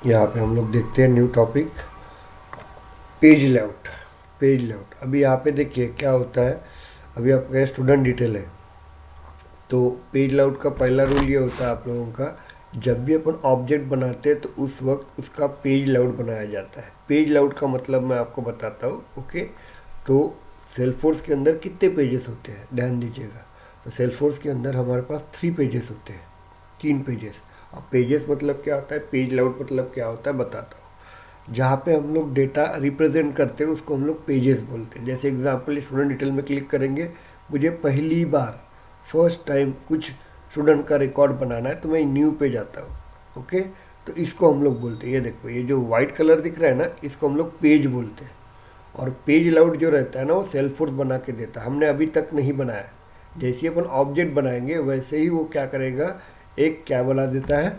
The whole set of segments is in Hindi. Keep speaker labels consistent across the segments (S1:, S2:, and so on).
S1: यहाँ पे हम लोग देखते हैं new topic, page layout. Page layout अभी यहाँ पे देखिए क्या होता है। अभी आपका स्टूडेंट डिटेल है, तो पेज लेआउट का पहला रूल ये होता है आप लोगों का, जब भी अपन ऑब्जेक्ट बनाते हैं तो उस वक्त उसका पेज लेआउट बनाया जाता है। पेज लेआउट का मतलब मैं आपको बताता हूँ। ओके, तो सेल्सफोर्स के अंदर कितने पेजेस होते हैं ध्यान दीजिएगा। तो सेल्सफोर्स के अंदर हमारे पास 3 पेजेस होते हैं, 3 पेजेस। अब पेजेस मतलब क्या होता है, पेज लेआउट मतलब क्या होता है बताता हूँ। जहाँ पे हम लोग डेटा रिप्रेजेंट करते हैं उसको हम लोग पेजेस बोलते हैं। जैसे एग्जांपल, स्टूडेंट डिटेल में क्लिक करेंगे, मुझे पहली बार फर्स्ट टाइम कुछ स्टूडेंट का रिकॉर्ड बनाना है तो मैं न्यू पे जाता हूँ। ओके, तो इसको हम लोग बोलते हैं, ये देखो ये जो वाइट कलर दिख रहा है ना, इसको हम लोग पेज बोलते हैं। और पेज लेआउट जो रहता है ना, वो सेल्सफोर्स बना के देता है, हमने अभी तक नहीं बनाया। जैसे ही अपन ऑब्जेक्ट बनाएंगे वैसे ही वो क्या करेगा, एक क्या बना देता है,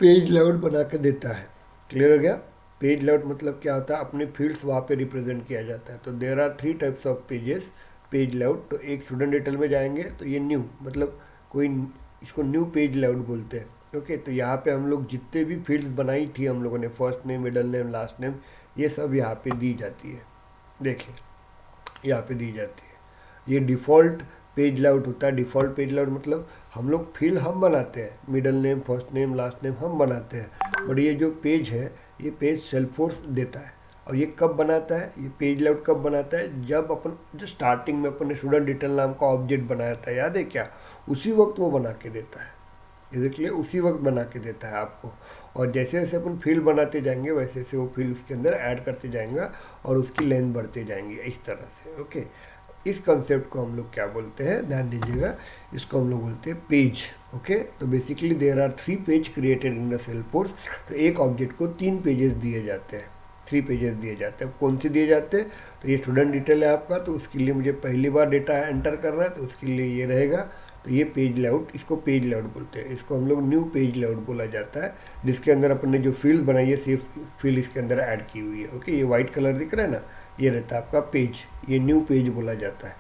S1: पेज लेआउट बना के देता है। क्लियर हो गया। पेज लेआउट मतलब क्या होता है, अपने फील्ड्स वहाँ पे रिप्रेजेंट किया जाता है। तो there are 3 types of pages page layout. तो एक स्टूडेंट डिटेल में जाएंगे तो ये न्यू मतलब कोई, इसको न्यू पेज लेआउट बोलते हैं। ओके, तो यहाँ पे हम लोग जितने भी फील्ड्स बनाई थी हम लोगों ने, first name middle name last name, ये सब यहाँ पे दी जाती है। देखिए यहाँ पे दी जाती है। ये डिफ़ॉल्ट पेज लेआउट होता है। डिफ़ॉल्ट पेज लेआउट मतलब हम लोग फील्ड हम बनाते हैं, middle name first name last name हम बनाते हैं, बट ये जो पेज है ये पेज सेल्सफोर्स देता है। और ये कब बनाता है, ये पेज लेआउट कब बनाता है, जब अपन जो स्टार्टिंग में अपन ने स्टूडेंट डिटेल नाम का ऑब्जेक्ट बनाया था, याद है क्या, उसी वक्त वो बना के देता है। इसलिए उसी वक्त बना के देता है आपको। और जैसे जैसे अपन फील्ड बनाते जाएंगे वैसे वैसे वो फील्ड उसके अंदर ऐड करते जाएंगे और उसकी लेंथ बढ़ते जाएंगे इस तरह से। ओके, इस कंसेप्ट को हम लोग क्या बोलते हैं ध्यान दीजिएगा, इसको हम लोग बोलते हैं पेज। ओके, तो basically there are 3 page created in the Salesforce. तो एक ऑब्जेक्ट को 3 पेजेस दिए जाते हैं, 3 पेजेस दिए जाते हैं। कौन से दिए जाते हैं, तो ये स्टूडेंट डिटेल है आपका, तो उसके लिए मुझे पहली बार डेटा एंटर करना है तो उसके लिए ये रहेगा। तो ये पेज लेआउट, इसको पेज लेआउट बोलते हैं। इसको हम लोग न्यू पेज लेआउट बोला जाता है, जिसके अंदर अपन ने जो फील्ड बनाई है सेफ फील्ड इसके अंदर ऐड की हुई है। ओके, ये वाइट कलर दिख रहा है ना, ये रहता है आपका पेज, ये न्यू पेज बोला जाता है।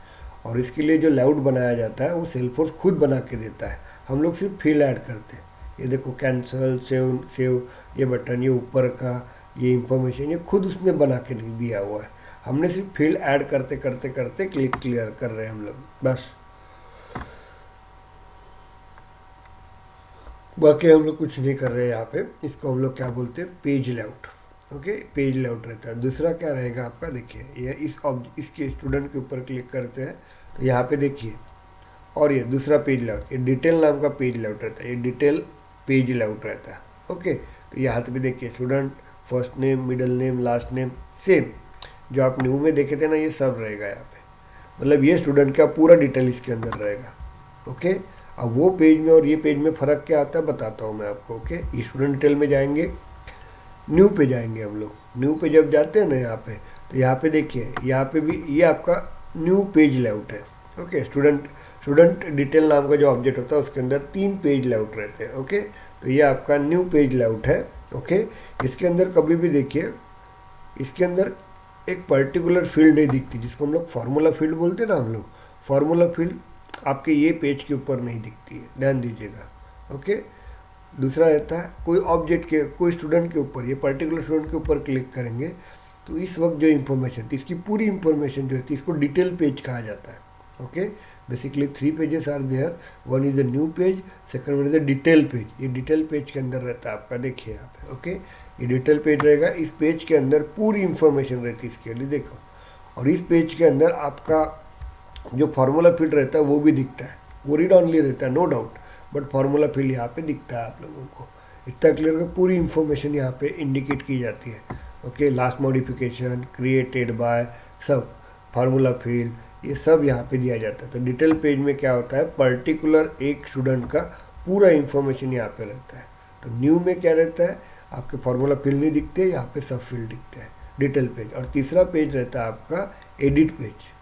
S1: और इसके लिए जो लेआउट बनाया जाता है वो सेल्सफोर्स खुद बना के देता है, हम लोग सिर्फ फील्ड ऐड करते हैं। ये देखो कैंसल सेव सेव, ये बटन, ये ऊपर का ये इंफॉर्मेशन, ये खुद उसने बना के दिया हुआ है। हमने सिर्फ फील्ड ऐड करते करते करते क्लिक क्लियर कर रहे हैं हम लोग बस। बाकी हम लोग कुछ नहीं कर रहे हैं यहाँ पे। इसको हम लोग क्या बोलते हैं, page layout. Okay, page layout रहता है। दूसरा क्या रहेगा आपका, देखिए ये इसके स्टूडेंट के ऊपर क्लिक करते हैं तो यहाँ पे देखिए, और ये दूसरा पेज लेआउट, ये डिटेल नाम का पेज लेआउट रहता है, ये डिटेल पेज लेआउट रहता है। ओके, तो यहाँ पे देखिए student first name middle name last name same, जो आप न्यू में देखे थे ना, ये सब रहेगा यहाँ पे। मतलब ये स्टूडेंट का पूरा डिटेल इसके अंदर रहेगा। ओके, अब वो पेज में और ये पेज में फ़र्क क्या आता है बताता हूँ मैं आपको। ओके, ये स्टूडेंट डिटेल में जाएंगे, न्यू पे जाएंगे हम लोग। न्यू पे जब जाते हैं ना यहाँ पे, तो यहाँ पे देखिए, यहाँ पे भी ये आपका न्यू पेज लेआउट है। ओके, स्टूडेंट डिटेल नाम का जो ऑब्जेक्ट होता है उसके अंदर 3 पेज लेआउट रहते हैं। ओके, तो ये आपका न्यू पेज लेआउट है। ओके, इसके अंदर कभी भी देखिए, इसके अंदर एक पर्टिकुलर फील्ड नहीं दिखती, जिसको हम लोग फार्मूला फील्ड बोलते हैं ना हम लोग। फार्मूला फील्ड आपके ये पेज के ऊपर नहीं दिखती है, ध्यान दीजिएगा। ओके, दूसरा रहता है कोई ऑब्जेक्ट के, कोई स्टूडेंट के ऊपर, ये पर्टिकुलर स्टूडेंट के ऊपर क्लिक करेंगे तो इस वक्त जो इन्फॉर्मेशन थी, इसकी पूरी इन्फॉर्मेशन जो है इसको डिटेल पेज कहा जाता है। Okay, basically 3 pages are there, one is the new page, second one is the detail page. ये डिटेल पेज के अंदर रहता है आपका, देखिए यहाँ पे। ओके, ये डिटेल पेज रहेगा, इस पेज के अंदर पूरी इन्फॉर्मेशन रहती है इसके लिए, देखो। और इस पेज के अंदर आपका जो फार्मूला फील्ड रहता है वो भी दिखता है, वो रीड ऑनली रहता है no doubt, but formula field यहाँ पे दिखता है आप लोगों को। इतना क्लियर कर, पूरी इन्फॉर्मेशन यहाँ पे इंडिकेट की जाती है। Okay, last modification created by, सब फार्मूला फील्ड ये सब यहाँ पे दिया जाता है। तो डिटेल पेज में क्या होता है, पर्टिकुलर एक स्टूडेंट का पूरा इन्फॉर्मेशन यहाँ पे रहता है। तो न्यू में क्या रहता है, आपके फार्मूला फील्ड नहीं दिखते, यहाँ पे सब फील्ड दिखते हैं, डिटेल पेज। और तीसरा पेज रहता है आपका edit page.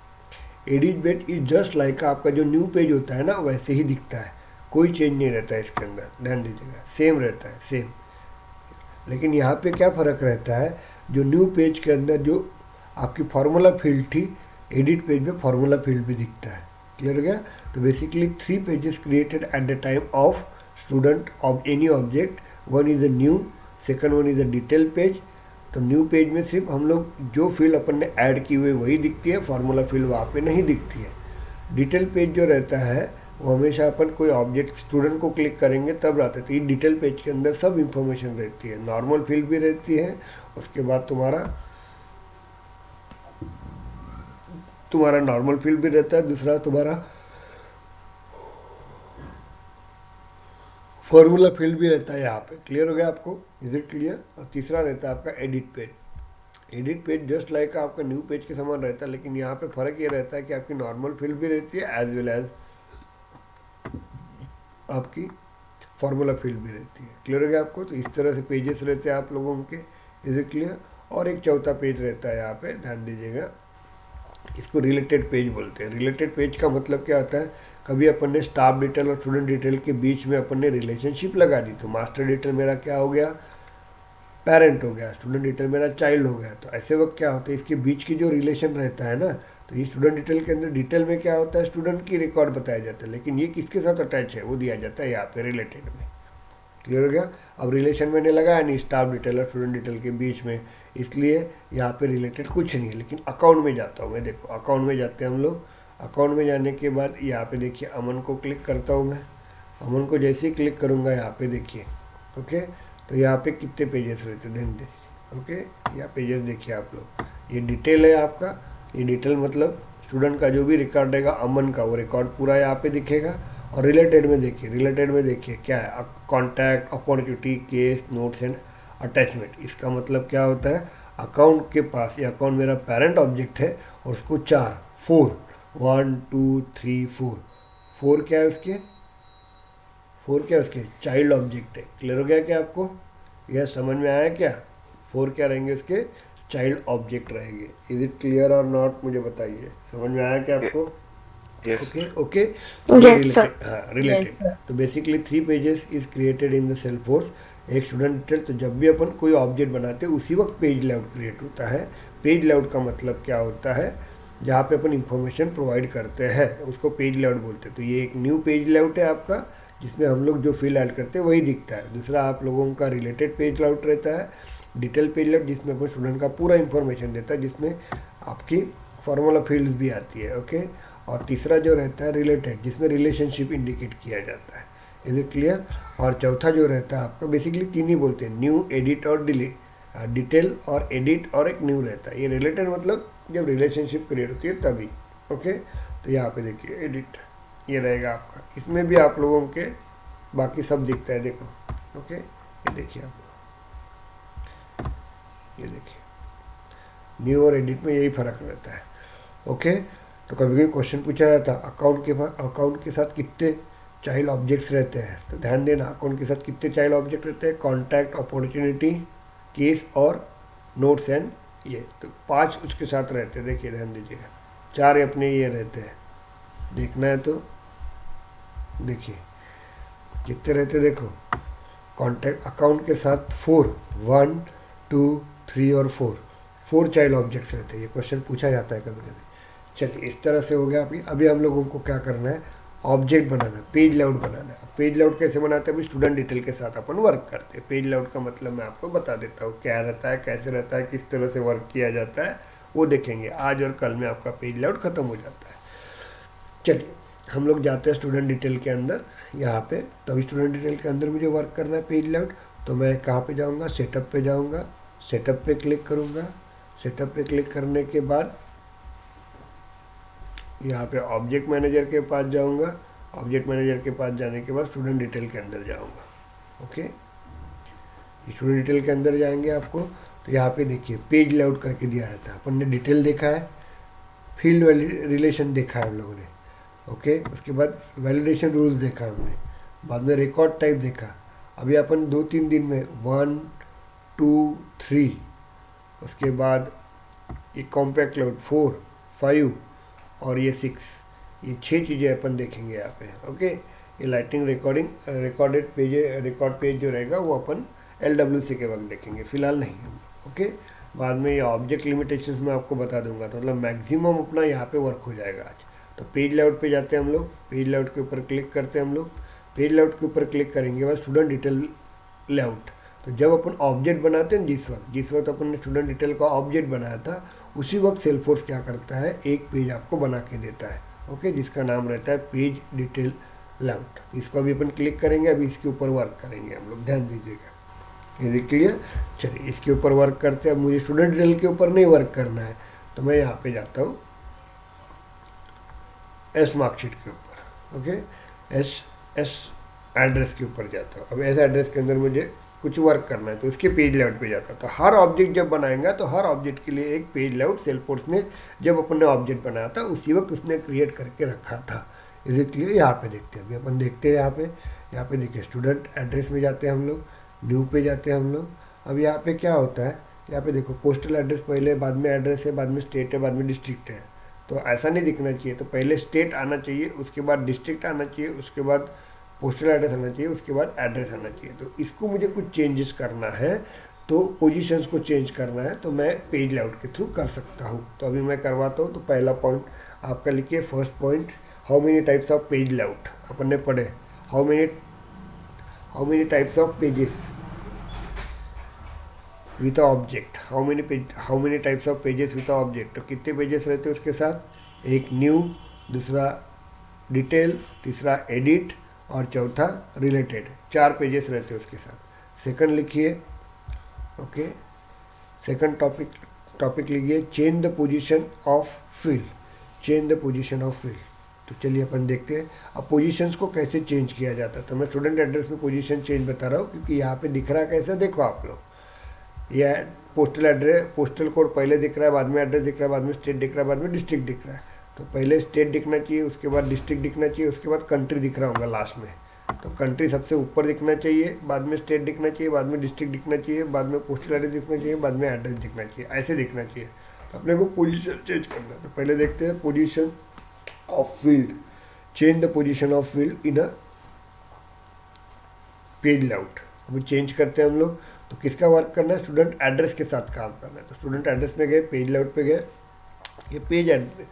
S1: Edit page is just like आपका जो न्यू पेज होता है ना, वैसे ही दिखता है, कोई चेंज नहीं रहता है इसके अंदर, ध्यान दीजिएगा, सेम रहता है सेम। लेकिन यहाँ पे क्या फ़र्क रहता है, जो न्यू पेज के अंदर जो आपकी फार्मूला फील्ड थी, एडिट पेज में फार्मूला फील्ड भी दिखता है। क्लियर हो गया। तो basically 3 pages created at the time of student of any object, one is a new, second one is a detail page. तो न्यू पेज में सिर्फ हम लोग जो फील्ड अपन ने ऐड की हुई वही दिखती है, फार्मूला फील्ड वहाँ पे नहीं दिखती है। डिटेल पेज जो रहता है वो हमेशा अपन कोई ऑब्जेक्ट स्टूडेंट को क्लिक करेंगे तब रहता है। तो ये डिटेल पेज के अंदर सब इंफॉर्मेशन रहती है, नॉर्मल फील्ड भी रहती है, उसके बाद तुम्हारा नॉर्मल फील्ड भी रहता है, दूसरा तुम्हारा फॉर्मूला फील्ड भी रहता है यहाँ पे। क्लियर हो गया आपको? Is it clear? और तीसरा रहता है आपका edit page. Edit page just like आपका न्यू पेज के समान रहता है, लेकिन यहाँ पे फ़र्क ये रहता है कि आपकी नॉर्मल फील्ड भी रहती है एज वेल एज आपकी फार्मूला फील्ड भी रहती है। क्लियर हो गया आपको? तो इस तरह से पेजेस रहते हैं आप लोगों के। Is it clear? और एक चौथा पेज रहता है यहाँ पे, ध्यान दीजिएगा, इसको रिलेटेड पेज बोलते हैं। रिलेटेड पेज का मतलब क्या होता है, कभी अपन ने स्टाफ डिटेल और स्टूडेंट डिटेल के बीच में अपन ने रिलेशनशिप लगा दी, तो मास्टर डिटेल मेरा क्या हो गया, पेरेंट हो गया, स्टूडेंट डिटेल मेरा चाइल्ड हो गया। तो ऐसे वक्त क्या होता है, इसके बीच की जो रिलेशन रहता है ना, तो ये स्टूडेंट डिटेल के अंदर डिटेल में क्या होता है, स्टूडेंट की रिकॉर्ड बताया जाता है, लेकिन ये किसके साथ अटैच है वो दिया जाता है यहाँ पे रिलेटेड में। क्लियर हो गया? अब रिलेशन मैंने लगाया नहीं स्टाफ डिटेल और स्टूडेंट डिटेल के बीच में, इसलिए यहाँ पे रिलेटेड कुछ नहीं है। लेकिन अकाउंट में जाता हूँ मैं, देखो अकाउंट में जाते हैं हम लोग। अकाउंट में जाने के बाद यहाँ पे देखिए अमन को क्लिक करता हूँ मैं। अमन को जैसे ही क्लिक करूँगा यहाँ पे देखिए, ओके, तो यहाँ पे कितने पेजेस रहते हैं ध्यान दीजिए। ओके, यहाँ पेजेस देखिए आप लोग, ये डिटेल है आपका, ये डिटेल मतलब स्टूडेंट का जो भी रिकॉर्ड रहेगा अमन का, वो रिकॉर्ड पूरा यहाँ पे दिखेगा। और रिलेटेड में देखिए, रिलेटेड में देखिए क्या है, contact, opportunity, case, notes and attachment. इसका मतलब क्या होता है, अकाउंट के पास, ये अकाउंट मेरा पेरेंट ऑब्जेक्ट है और उसको 4 1 2 3 4 क्या है उसके, 4 क्या है उसके, चाइल्ड ऑब्जेक्ट है। क्लियर हो गया क्या आपको? यह समझ में आया क्या? 4 क्या रहेंगे उसके, चाइल्ड ऑब्जेक्ट रहेंगे। इज इट क्लियर और नॉट, मुझे बताइए, समझ में आया क्या आपको? Okay okay, related. तो basically 3 pages is created in the Salesforce. एक स्टूडेंट डिटेल, तो जब भी अपन कोई ऑब्जेक्ट बनाते हैं उसी वक्त पेज लेआउट क्रिएट होता है। पेज लेआउट का मतलब क्या होता है, जहाँ पे अपन इंफॉर्मेशन प्रोवाइड करते हैं उसको पेज लेआउट बोलते हैं। तो ये एक न्यू पेज लेआउट है आपका, जिसमें हम लोग जो फील्ड ऐड करते हैं वही दिखता है। दूसरा आप लोगों का रिलेटेड पेज लेआउट रहता है, डिटेल पेज लेआउट, जिसमें अपन स्टूडेंट का पूरा इंफॉर्मेशन देता है, जिसमें आपकी फार्मूला फील्ड्स भी आती है। ओके, और तीसरा जो रहता है रिलेटेड, जिसमें रिलेशनशिप इंडिकेट किया जाता है। Is it clear? और चौथा जो रहता है आपका, बेसिकली 3 ही बोलते हैं, न्यू, एडिट और डिटेल और एडिट और एक न्यू रहता है। ये रिलेटेड मतलब जब रिलेशनशिप क्रिएट होती है तभी। ओके, तो यहाँ पे देखिए एडिट ये रहेगा आपका, इसमें भी आप लोगों के बाकी सब दिखता है, देखो। ओके, ये देखिए आप, ये देखिए न्यू और एडिट में यही फ़र्क रहता है। ओके, तो कभी कभी क्वेश्चन पूछा जाता है अकाउंट के साथ कितने चाइल्ड ऑब्जेक्ट्स रहते हैं, तो ध्यान देना अकाउंट के साथ कितने चाइल्ड ऑब्जेक्ट रहते हैं, कॉन्टैक्ट, अपॉर्चुनिटी, केस और नोट्स एंड ये, तो 5 उसके साथ रहते हैं। देखिए ध्यान दीजिएगा, 4 अपने ये रहते हैं, देखना है तो देखिए कितने रहते हैं, देखो कॉन्टैक्ट अकाउंट के साथ 4 1 2 3 और 4 चाइल्ड ऑब्जेक्ट्स रहते हैं। ये क्वेश्चन पूछा जाता है कभी कभी। चलिए इस तरह से हो गया। अभी हम लोगों को क्या करना है, ऑब्जेक्ट बनाना, पेज लेआउट बनाना है। पेज लेआउट कैसे बनाते हैं, अभी स्टूडेंट डिटेल के साथ अपन वर्क करते हैं। पेज लेआउट का मतलब मैं आपको बता देता हूँ क्या रहता है, कैसे रहता है, किस तरह से वर्क किया जाता है, वो देखेंगे। आज और कल में आपका पेज लेआउट ख़त्म हो जाता है। चलिए हम लोग जाते हैं स्टूडेंट डिटेल के अंदर, यहाँ पे। तभी स्टूडेंट डिटेल के अंदर मुझे वर्क करना है पेज लेआउट, तो मैं कहाँ पे जाऊँगा, सेटअप पे जाऊँगा, सेटअप पे क्लिक करूँगा। सेटअप पे क्लिक करने के बाद यहाँ पे ऑब्जेक्ट मैनेजर के पास जाऊँगा। ऑब्जेक्ट मैनेजर के पास जाने के बाद स्टूडेंट डिटेल के अंदर जाऊँगा। ओके, स्टूडेंट डिटेल के अंदर जाएंगे आपको, तो यहाँ पे देखिए पेज लेआउट करके दिया रहता है। अपन ने डिटेल देखा है, फील्ड रिलेशन देखा है हम लोगों ने। ओके, उसके बाद वैलिडेशन रूल्स देखा हमने, बाद में रिकॉर्ड टाइप देखा। अभी अपन 2-3 दिन में 1 2 3, उसके बाद ये कॉम्पैक्ट लेआउट 4 5 और ये 6, ये 6 चीज़ें अपन देखेंगे यहाँ पे। ओके, ये lighting recording recorded page, record page जो रहेगा वो अपन LWC के वक्त देखेंगे, फिलहाल नहीं हम। ओके, बाद में ये ऑब्जेक्ट लिमिटेशंस मैं आपको बता दूंगा, तो मतलब मैक्सिमम अपना यहाँ पे वर्क हो जाएगा आज। तो पेज लेआउट पे जाते हैं हम लोग, पेज लेआउट के ऊपर क्लिक करते हैं हम लोग। पेज लेआउट के ऊपर क्लिक करेंगे बाद स्टूडेंट डिटेल लेआउट। तो जब अपन ऑब्जेक्ट बनाते हैं जिस वक्त अपन ने स्टूडेंट डिटेल का ऑब्जेक्ट बनाया था, उसी वक्त सेल्सफोर्स क्या करता है, एक पेज आपको बना के देता है, ओके, जिसका नाम रहता है पेज डिटेल लेआउट। इसको अभी अपन क्लिक करेंगे, अभी इसके ऊपर वर्क करेंगे हम लोग, ध्यान दीजिएगा। ये क्लियर? चलिए इसके ऊपर वर्क करते हैं। अब मुझे स्टूडेंट डिटेल के ऊपर नहीं वर्क करना है, तो मैं यहाँ पे जाता हूँ एस मार्कशीट के ऊपर, ओके, एस एड्रेस के ऊपर जाता हूँ। अब एस एड्रेस के अंदर मुझे कुछ वर्क करना है, तो उसके पेज लेआउट पे जाता है। तो हर ऑब्जेक्ट जब बनाएंगा तो हर ऑब्जेक्ट के लिए एक पेज लेआउट सेल्सफोर्स ने जब अपन ने ऑब्जेक्ट बनाया था उसी वक्त उसने क्रिएट करके रखा था। इसीलिए यहाँ पे देखते हैं, अभी अपन देखते हैं यहाँ पे देखिए स्टूडेंट एड्रेस में जाते हैं हम लोग, न्यू पे जाते हैं हम लोग। अब यहाँ पे क्या होता है, यहाँ पे देखो पोस्टल एड्रेस पहले, बाद में एड्रेस है, बाद में स्टेट है, बाद में डिस्ट्रिक्ट है। तो ऐसा नहीं दिखना चाहिए, तो पहले स्टेट आना चाहिए, उसके बाद डिस्ट्रिक्ट आना चाहिए, उसके बाद पोस्टल एड्रेस आना चाहिए, उसके बाद एड्रेस आना चाहिए। तो इसको मुझे कुछ चेंजेस करना है, तो पोजीशंस को चेंज करना है, तो मैं पेज लेआउट के थ्रू कर सकता हूँ। तो अभी मैं करवाता हूँ। तो पहला पॉइंट आपका लिखिए, first point, how many types of page layout अपन ने पढ़े, how many types of pages with object, how many types of pages with object. तो कितने पेजेस रहते हैं उसके साथ, एक न्यू, दूसरा डिटेल, तीसरा एडिट और चौथा रिलेटेड, 4 पेजेस रहते हैं उसके साथ। सेकंड लिखिए, ओके, सेकंड टॉपिक लिखिए, change the position of field, change the position of field. तो चलिए अपन देखते हैं अब पोजीशंस को कैसे चेंज किया जाता है। तो मैं स्टूडेंट एड्रेस में पोजीशन चेंज बता रहा हूँ, क्योंकि यहाँ पे दिख रहा है कैसे, देखो आप लोग, यह पोस्टल एड्रेस, पोस्टल कोड पहले दिख रहा है, बाद में एड्रेस दिख रहा है, बाद में स्टेट दिख रहा है, बाद में डिस्ट्रिक्ट दिख रहा है। तो पहले स्टेट दिखना चाहिए, उसके बाद डिस्ट्रिक्ट दिखना चाहिए, उसके बाद कंट्री दिख रहा होगा लास्ट में। तो कंट्री सबसे ऊपर दिखना चाहिए, बाद में स्टेट दिखना चाहिए, बाद में डिस्ट्रिक्ट दिखना चाहिए, बाद में पोस्टल एड्रेस दिखना चाहिए, बाद में एड्रेस दिखना चाहिए, ऐसे दिखना चाहिए। तो अपने को पोजीशन चेंज करना है। तो पहले देखते हैं position of field, change the position of field in a page layout. अभी चेंज करते हैं हम लोग। तो किसका वर्क करना है, स्टूडेंट एड्रेस के साथ काम करना है। तो स्टूडेंट एड्रेस में गए, पेज लेआउट पे गए, ये पेज एड्रेस,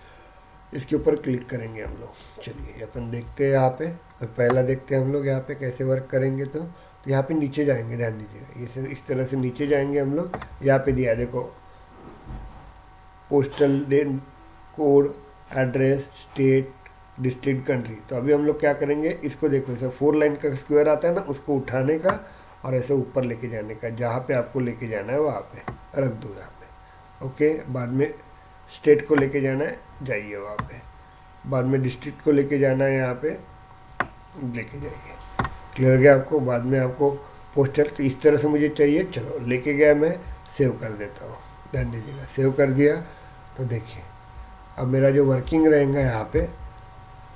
S1: इसके ऊपर क्लिक करेंगे हम लोग। चलिए अपन देखते हैं यहाँ पे, पहला देखते हैं हम लोग यहाँ पे कैसे वर्क करेंगे। तो यहाँ पे नीचे जाएंगे, ध्यान दीजिएगा, ये इस तरह से नीचे जाएंगे हम लोग। यहाँ पे दिया है देखो, postal code, address, state, district, country. तो अभी हम लोग क्या करेंगे, इसको देखो, ऐसे 4 लाइन का स्क्वायर आता है ना, उसको उठाने का और ऐसे ऊपर लेके जाने का, जहाँ पे आपको लेके जाना है वहाँ पे रख दो यहाँ पे, ओके। बाद में स्टेट को लेके जाना है, जाइए वहाँ पे, बाद में डिस्ट्रिक्ट को लेके जाना है, यहाँ पे लेके जाइए, क्लियर हो गया आपको। बाद में आपको पोस्टल, तो इस तरह से मुझे चाहिए, चलो लेके गया, मैं सेव कर देता हूँ, ध्यान दीजिएगा, सेव कर दिया। तो देखिए अब मेरा जो वर्किंग रहेगा यहाँ पे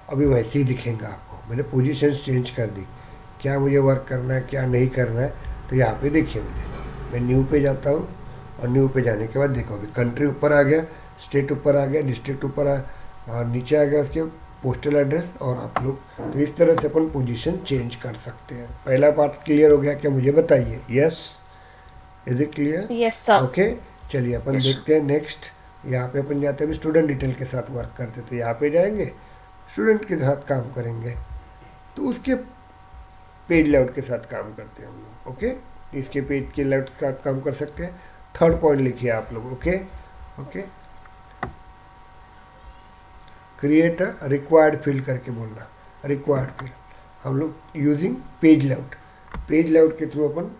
S1: अभी वैसे ही दिखेगा आपको। मैंने पोजीशंस चेंज कर दी, क्या मुझे वर्क करना है क्या नहीं करना है। तो यहाँ पे देखिए मैं न्यू पे जाता हूँ, और न्यू पे जाने के बाद देखो अभी कंट्री ऊपर आ गया, स्टेट ऊपर आ गया, डिस्ट्रिक्ट ऊपर आ, और नीचे आ गया उसके पोस्टल एड्रेस और आप लोग। तो इस तरह से अपन पोजीशन चेंज कर सकते हैं। पहला पार्ट क्लियर हो गया क्या, मुझे बताइए। Yes, is it clear?
S2: Yes sir.
S1: Okay, चलिए अपन देखते हैं नेक्स्ट। यहाँ पे अपन जाते हैं, अभी स्टूडेंट डिटेल के साथ वर्क करते, तो यहाँ पे जाएंगे, स्टूडेंट के साथ काम करेंगे, तो उसके पेज लेआउट के साथ काम करते हैं हम लोग, ओके। इसके पेज के लेआउट के साथ काम कर सकते हैं। थर्ड पॉइंट लिखिए आप लोग, okay okay, create a required field करके बोलना, रिक्वायर्ड फील्ड हम लोग using page layout, page layout के थ्रू अपन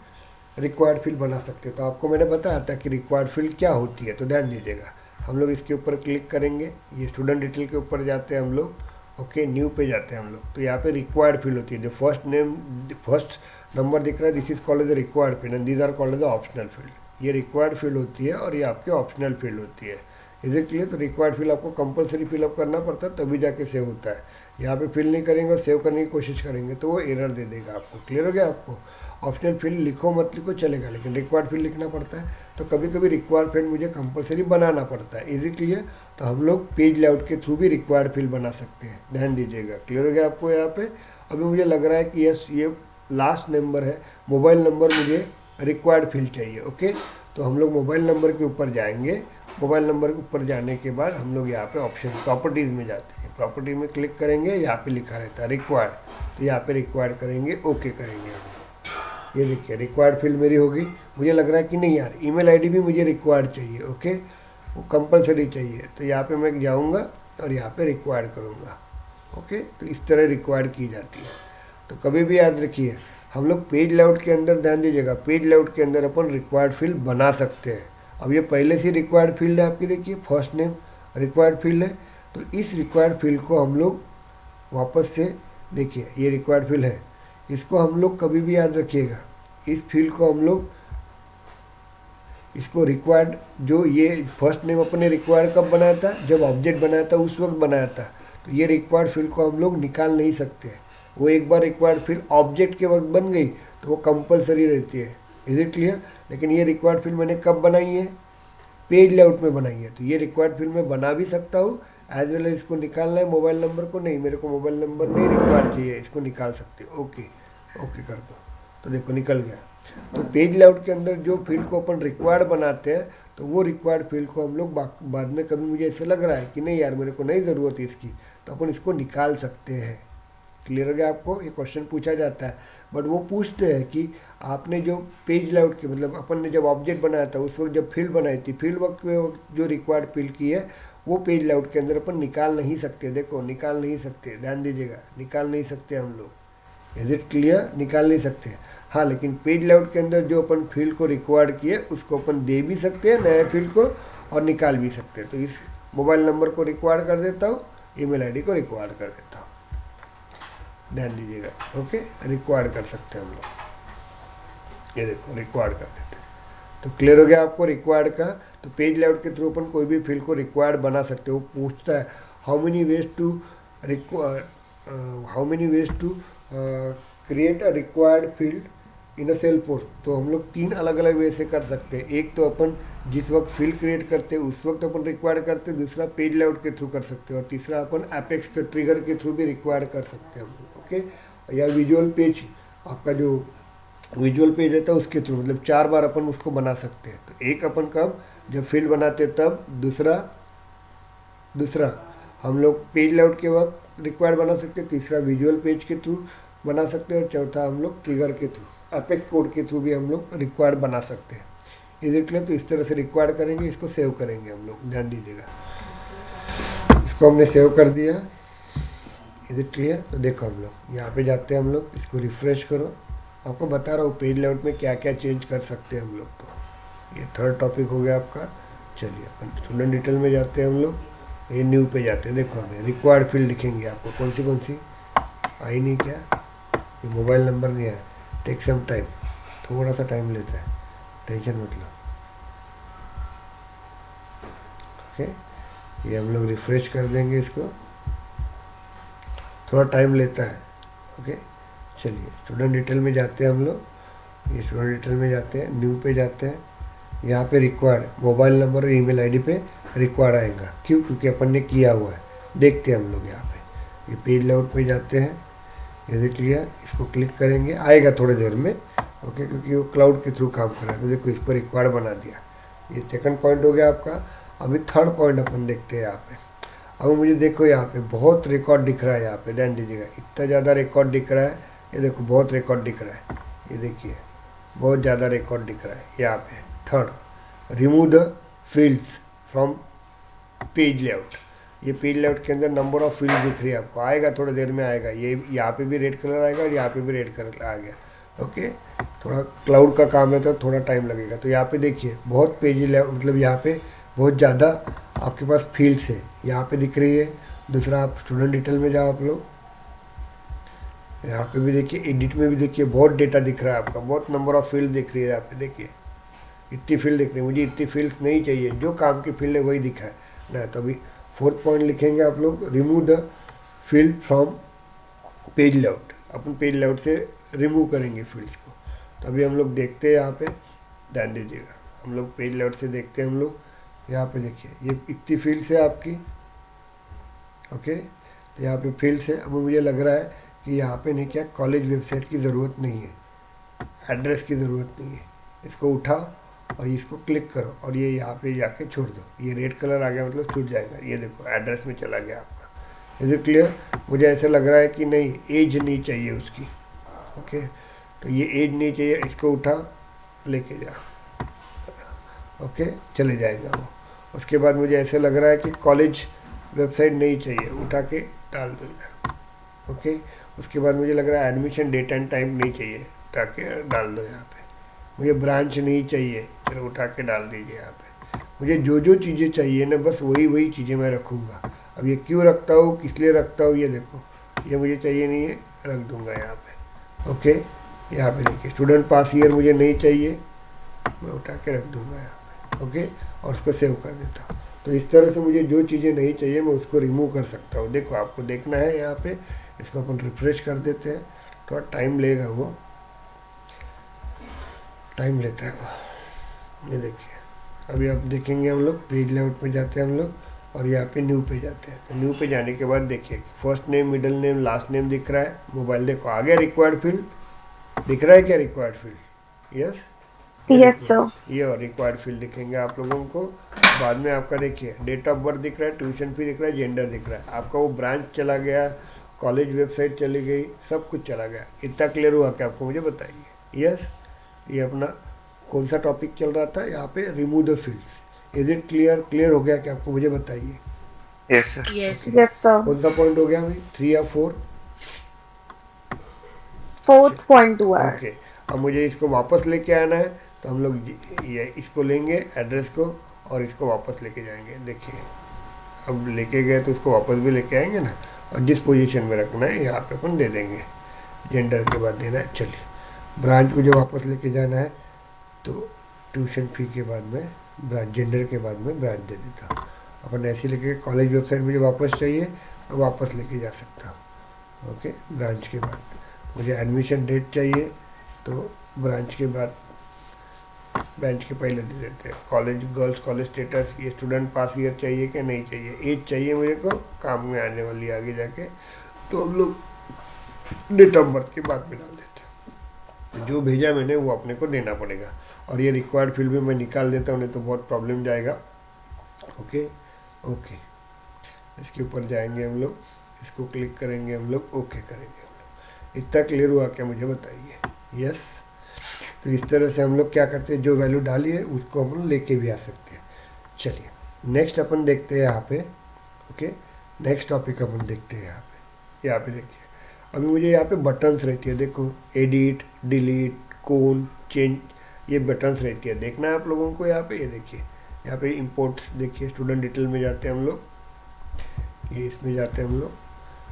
S1: रिक्वायर्ड फील्ड बना सकते हैं। तो आपको मैंने बताया था कि रिक्वायर्ड फील्ड क्या होती है, तो ध्यान दीजिएगा। हम लोग इसके ऊपर क्लिक करेंगे, ये स्टूडेंट डिटेल के ऊपर जाते हैं हम लोग, ओके, न्यू पे जाते हैं हम लोग। तो यहाँ पे रिक्वायर्ड फील्ड होती है, जो फर्स्ट नंबर दिख रहा है, this is called as required field and these are called as optional field. ये रिक्वायर्ड फील्ड होती है और ये आपकी ऑप्शनल फील्ड होती है। Is it clear? तो रिक्वायर्ड फील्ड आपको कंपलसरी फिलअप करना पड़ता है, तभी जाके सेव होता है। यहाँ पे फिल नहीं करेंगे और सेव करने की कोशिश करेंगे तो वो एरर दे देगा आपको। क्लियर हो गया आपको? ऑप्शनल फील्ड लिखो मत लिखो चलेगा, लेकिन रिक्वायर्ड फील्ड लिखना पड़ता है। तो कभी कभी रिक्वायर्ड फील्ड मुझे कंपलसरी बनाना पड़ता है। Is it clear? तो हम लोग पेज लेआउट के थ्रू भी रिक्वायर्ड फील्ड बना सकते हैं, ध्यान दीजिएगा। क्लियर हो गया आपको? यहाँ पे अभी मुझे लग रहा है कि यस, ये लास्ट नंबर है, मोबाइल नंबर मुझे रिक्वायर्ड फील्ड चाहिए, ओके। तो हम लोग मोबाइल नंबर के ऊपर जाएंगे, मोबाइल नंबर के ऊपर जाने के बाद हम लोग यहाँ पे ऑप्शन प्रॉपर्टीज़ में जाते हैं, प्रॉपर्टी में क्लिक करेंगे, यहाँ पे लिखा रहता है रिक्वायर्ड। तो यहाँ पे रिक्वायर्ड करेंगे, ओके करेंगे हम। ये देखिए रिक्वायर्ड फील्ड मेरी होगी। मुझे लग रहा है कि नहीं यार ईमेल आईडी भी मुझे रिक्वायर्ड चाहिए, ओके वो कंपलसरी चाहिए, तो यहाँ पे मैं जाऊँगा और यहाँ पे रिक्वायर्ड करूँगा, ओके। तो इस तरह रिक्वायर्ड की जाती है। तो कभी भी याद रखिए हम लोग पेज लेआउट के अंदर, ध्यान दीजिएगा, पेज लेआउट के अंदर अपन रिक्वायर्ड फील्ड बना सकते हैं। अब ये पहले से रिक्वायर्ड फील्ड है आपकी, देखिए फर्स्ट नेम रिक्वायर्ड फील्ड है, तो इस रिक्वायर्ड फील्ड को हम लोग वापस से, देखिए ये रिक्वायर्ड फील्ड है, इसको हम लोग कभी भी याद रखिएगा, इस फील्ड को हम लोग इसको रिक्वायर्ड, जो ये फर्स्ट नेम अपने रिक्वायर्ड कब बनाया था, जब ऑब्जेक्ट बनाया था उस वक्त बनाया था, तो ये रिक्वायर्ड फील्ड को हम लोग निकाल नहीं सकते। वो एक बार रिक्वायर्ड फील्ड ऑब्जेक्ट के वक्त बन गई तो वो कंपलसरी रहती है। Is it clear? लेकिन ये रिक्वायर्ड फील्ड मैंने कब बनाई है, पेज लेआउट में बनाई है, तो ये रिक्वायर्ड फील्ड में बना भी सकता हूँ एज वेल एज इसको निकालना है मोबाइल नंबर को, नहीं मेरे को मोबाइल नंबर नहीं रिक्वायर्ड चाहिए, इसको निकाल सकते हो, ओके ओके कर दो, तो देखो निकल गया। तो पेज लेआउट के अंदर जो फील्ड को अपन रिक्वायर्ड बनाते हैं, तो वो रिक्वायर्ड फील्ड को हम लोग बाद में कभी मुझे ऐसे लग रहा है कि नहीं यार मेरे को नहीं ज़रूरत है इसकी, तो अपन इसको निकाल सकते हैं। क्लियर हो गया आपको? ये क्वेश्चन पूछा जाता है, बट वो पूछते हैं कि आपने जो पेज लेआउट के, मतलब अपन ने जब ऑब्जेक्ट बनाया था उस वक्त जब फील्ड बनाई थी, फील्ड वक्त में जो रिक्वायर्ड फील्ड की है वो पेज लेआउट के अंदर अपन निकाल नहीं सकते। देखो निकाल नहीं सकते, ध्यान दीजिएगा, निकाल नहीं सकते हम लोग। Is it clear? निकाल नहीं सकते। हाँ, लेकिन पेज लेआउट के अंदर जो अपन फील्ड को रिक्वायर्ड किए उसको अपन दे भी सकते हैं नए फील्ड को, और निकाल भी सकते हैं। तो इस मोबाइल नंबर को रिक्वायर्ड कर देता हूँ, ईमेल आईडी को रिक्वायर्ड कर देता हूँ, ध्यान दीजिएगा, ओके। रिक्वायर्ड कर सकते हैं हम लोग, ये देखो रिक्वायर्ड कर देते हैं। तो क्लियर हो गया आपको रिक्वायर्ड का? तो पेज लेआउट के थ्रू अपन कोई भी फील्ड को रिक्वायर्ड बना सकते हो। वो पूछता है how many ways to create a required field in a sale post. तो हम लोग 3 अलग अलग वे से कर सकते हैं। एक तो अपन जिस वक्त फील्ड क्रिएट करते हैं उस वक्त अपन रिक्वायर्ड करते हैं, दूसरा पेज लेआउट के थ्रू कर सकते हैं, और तीसरा अपन एपेक्स के ट्रिगर के थ्रू भी रिक्वायर्ड कर सकते हैं, ओके। या विजुअल पेज, आपका जो विजुअल पेज रहता है उसके थ्रू, मतलब 4 बार अपन उसको बना सकते हैं। तो एक अपन कब, जब फील्ड बनाते हैं तब, दूसरा हम लोग पेज लेआउट के वक्त रिक्वायर्ड बना सकते हैं, तीसरा विजुअल पेज के थ्रू बना सकते हैं, और चौथा हम लोग ट्रिगर के थ्रू, एपेक्स कोड के थ्रू भी हम लोग रिक्वायर्ड बना सकते हैं। Is it clear? तो इस तरह से रिक्वायर्ड करेंगे, इसको सेव करेंगे हम लोग, ध्यान दीजिएगा। इसको हमने सेव कर दिया। Is it clear? तो देखो हम लोग यहाँ पे जाते हैं, हम लोग इसको रिफ्रेश करो, आपको बता रहा हूँ पेज लेआउट में क्या क्या चेंज कर सकते हैं हम लोग। तो ये 3rd टॉपिक हो गया आपका। चलिए अपन स्टूडेंट डिटेल में जाते हैं हम लोग, ये न्यू पे जाते हैं। देखो हमें रिक्वायर्ड फील्ड लिखेंगे, आपको कौन सी आई नहीं क्या, ये मोबाइल नंबर नहीं आया, टेक सम टाइम, थोड़ा सा टाइम लेता है, टेंशन मतलब, ओके। ये हम लोग रिफ्रेश कर देंगे, इसको थोड़ा टाइम लेता है, ओके। चलिए स्टूडेंट डिटेल में जाते हैं हम लोग, ये स्टूडेंट डिटेल में जाते हैं, न्यू पे जाते हैं, यहाँ पे रिक्वायर्ड मोबाइल नंबर और ईमेल आईडी पे रिक्वायर्ड आएगा, क्यों? क्योंकि अपन ने किया हुआ है। देखते हैं हम लोग यहाँ पे, ये पेज लेआउट पे जाते हैं, ये देख लिया, इसको क्लिक करेंगे, आएगा थोड़ी देर में, ओके, क्योंकि वो क्लाउड के थ्रू काम कर रहा है। तो देखो इसको रिक्वायर्ड बना दिया। ये 2nd पॉइंट हो गया आपका। अभी 3rd पॉइंट अपन देखते हैं यहाँ पे। अब मुझे देखो यहाँ पे बहुत रिकॉर्ड दिख रहा है, यहाँ पे ध्यान दीजिएगा, इतना ज़्यादा रिकॉर्ड दिख रहा है, ये देखो बहुत रिकॉर्ड दिख रहा है, ये देखिए बहुत ज़्यादा रिकॉर्ड दिख रहा है यहाँ पे। 3rd, remove the fields from page layout. ये पेज लेआउट के अंदर नंबर ऑफ फील्ड दिख रही है आपको, आएगा थोड़ी देर में आएगा। ये यहाँ पे भी रेड कलर आएगा और यहाँ पे भी रेड कलर आ गया, ओके। थोड़ा क्लाउड का काम है तो थोड़ा टाइम लगेगा। तो यहाँ पे देखिए बहुत पेज लेआउट, मतलब यहाँ पे बहुत ज़्यादा आपके पास फील्ड्स है, यहाँ पे दिख रही है। दूसरा आप स्टूडेंट डिटेल में जाओ आप लोग, यहाँ पे भी देखिए, एडिट में भी देखिए बहुत डेटा दिख रहा है आपका, बहुत नंबर ऑफ फील्ड दिख रही है यहाँ पे, देखिए इतनी फील्ड दिख रही है। मुझे इतनी फील्ड्स नहीं चाहिए, जो काम की फील्ड है वही दिखा है ना। तो अभी 4th पॉइंट लिखेंगे आप लोग, remove the field from page layout. Upon page layout से रिमूव करेंगे फील्ड्स को। तो अभी हम लोग देखते हैं यहाँ पे, ध्यान दीजिएगा, हम लोग पेज लेआउट से देखते हैं हम लोग। यहाँ पे देखिए ये इतनी फील्ड्स है आपकी, ओके। तो यहाँ पे फील्ड्स है। अब मुझे लग रहा है कि यहाँ पे नहीं, क्या कॉलेज वेबसाइट की ज़रूरत नहीं है, एड्रेस की ज़रूरत नहीं है। इसको उठाओ और इसको क्लिक करो और ये यहाँ पे जाके छोड़ दो। ये रेड कलर आ गया, मतलब छूट जाएगा। ये देखो एड्रेस में चला गया आपका, इज इट क्लियर? मुझे ऐसा लग रहा है कि नहीं, एज नहीं चाहिए उसकी, ओके, तो ये एज नहीं चाहिए, इसको उठा लेके जा, ओके, चले जाएगा वो। उसके बाद मुझे ऐसे लग रहा है कि कॉलेज वेबसाइट नहीं चाहिए, उठा के डाल दो इधर, ओके। उसके बाद मुझे लग रहा है एडमिशन डेट एंड टाइम नहीं चाहिए, उठा के डाल दो यहाँ पे। मुझे ब्रांच नहीं चाहिए, चलो उठा के डाल दीजिए यहाँ पे। मुझे जो जो चीज़ें चाहिए ना, बस वही वही चीज़ें मैं रखूँगा। अब ये क्यों रखता हूँ, किस लिए रखता हूँ, ये देखो, ये मुझे चाहिए नहीं है, रख दूँगा यहाँ पे, ओके। यहाँ पे देखिए स्टूडेंट पास ईयर मुझे नहीं चाहिए, मैं उठा के रख दूँगा यहाँ पे, ओके, और उसको सेव कर देता हूँ। तो इस तरह से मुझे जो चीज़ें नहीं चाहिए मैं उसको रिमूव कर सकता हूँ। देखो आपको देखना है यहाँ पे, इसको अपन रिफ्रेश कर देते हैं, थोड़ा टाइम लेगा, वो टाइम लेता है वो। ये देखिए अभी आप देखेंगे, हम लोग पेज लेआउट में जाते हैं हम लोग, और यहाँ पे न्यू पे जाते हैं। तो न्यू पे जाने के बाद देखिए first name, middle name, last name दिख रहा है, मोबाइल देखो आ गया, रिक्वायर्ड फील्ड दिख रहा है क्या, required field, yes
S2: Yes, sir.
S1: ये और रिक्वायर्ड फील्ड दिखेंगे आप लोगों को। बाद में आपका देखिए डेट ऑफ बर्थ दिख रहा है, ट्यूशन फी दिख रहा है, जेंडर दिख रहा है, आपका वो ब्रांच चला गया, कॉलेज वेबसाइट चली गई, सब कुछ चला गया। इतना क्लियर हुआ क्या आपको, मुझे बताइए। यस, ये अपना कौन सा टॉपिक चल रहा था यहाँ पे, remove the fields. Is it clear? Clear हो गया क्या आपको, मुझे बताइए।
S3: Yes, sir.
S4: Yes.
S1: Okay,
S2: Yes, sir.
S1: कौन सा पॉइंट हो गया भाई, 3 या 4?
S2: Fourth point हुआ है.
S1: ओके, अब मुझे इसको वापस लेके आना है, तो हम लोग ये इसको लेंगे एड्रेस को, और इसको वापस लेके जाएंगे। देखिए अब लेके गए तो इसको वापस भी लेके आएंगे ना, और जिस पोजीशन में रखना है यहाँ पे अपन दे देंगे, जेंडर के बाद देना है। चलिए ब्रांच मुझे वापस लेके जाना है, तो ट्यूशन फी के बाद में ब्रांच, जेंडर के बाद में ब्रांच दे देता हूँ। अपन ऐसे लेके कॉलेज वेबसाइट मुझे वापस चाहिए, मैं वापस लेके जा सकता हूँ, ओके। ब्रांच के बाद मुझे एडमिशन डेट चाहिए, तो ब्रांच के बाद, ब्रांच के पहले दे देते हैं कॉलेज, गर्ल्स कॉलेज स्टेटस, ये स्टूडेंट पास ईयर चाहिए कि नहीं चाहिए, एज चाहिए मेरे को, काम में आने वाली आगे जाके, तो हम लोग डेट ऑफ बर्थ के बाद में डाल देते हैं। जो भेजा मैंने वो अपने को देना पड़ेगा, और ये रिक्वायर्ड फील्ड भी मैं निकाल देता हूँ, नहीं तो बहुत प्रॉब्लम जाएगा, ओके। ओके, इसके ऊपर जाएंगे हम लोग, इसको क्लिक करेंगे हम लोग, ओके करेंगे हम लोग। इतना क्लियर हुआ क्या, मुझे बताइए। यस, तो इस तरह से हम लोग क्या करते हैं, जो वैल्यू डाली है उसको हम लेके भी आ सकते हैं। चलिए नेक्स्ट अपन देखते हैं यहाँ पे, ओके। नेक्स्ट टॉपिक अपन देखते हैं यहाँ पे देखिए, अभी मुझे यहाँ पे बटन्स रहती है, देखो एडिट, डिलीट, कोन, चेंज, ये बटन्स रहती है, देखना है आप लोगों को यहाँ पे। ये देखिए यहाँ पे इंपोर्ट्स, देखिए स्टूडेंट डिटेल में जाते हैं हम लोग, ये इसमें जाते हैं हम लोग,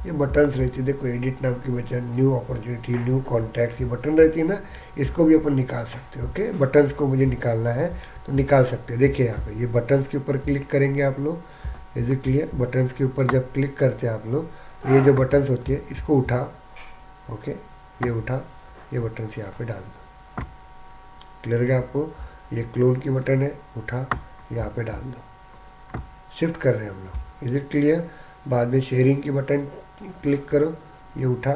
S1: ये बटन्स रहती है, देखो एडिट नाम की button, new opportunity, new contacts, ये बटन रहती है ना, इसको भी अपन निकाल सकते हैं, ओके। बटन्स को मुझे निकालना है तो निकाल सकते हैं। देखिए यहाँ पे ये बटन्स के ऊपर क्लिक करेंगे आप लोग, इज इट क्लियर? बटन्स के ऊपर जब क्लिक करते हैं आप लोग, तो ये जो बटन्स होती है इसको उठा, ओके, ये उठा, ये बटन्स यहाँ पे डाल दो। क्लियर है आपको? ये क्लोन की बटन है, उठा यहाँ पे डाल दो, शिफ्ट कर रहे हैं हम लोग, इज इट क्लियर? बाद में शेयरिंग की बटन क्लिक करो, ये उठा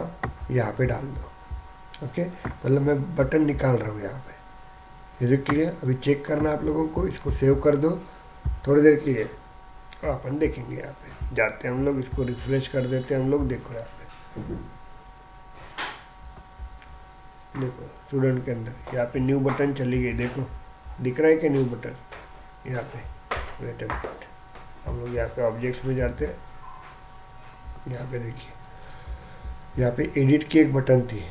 S1: यहाँ पे डाल दो, ओके। मतलब मैं बटन निकाल रहा हूँ यहाँ पे, इज इट क्लियर? अभी चेक करना आप लोगों को, इसको सेव कर दो थोड़ी देर के लिए, और अपन देखेंगे। यहाँ पे जाते हैं हम लोग, इसको रिफ्रेश कर देते हैं हम लोग, देखो यहाँ पे, देखो स्टूडेंट के अंदर यहाँ पे न्यू बटन चली गई, देखो दिख रहा है कि न्यू बटन यहाँ पे। वेट अ मिनट, हम लोग यहाँ पे ऑब्जेक्ट्स में जाते हैं, यहाँ पे देखिए यहाँ पे एडिट की एक बटन थी,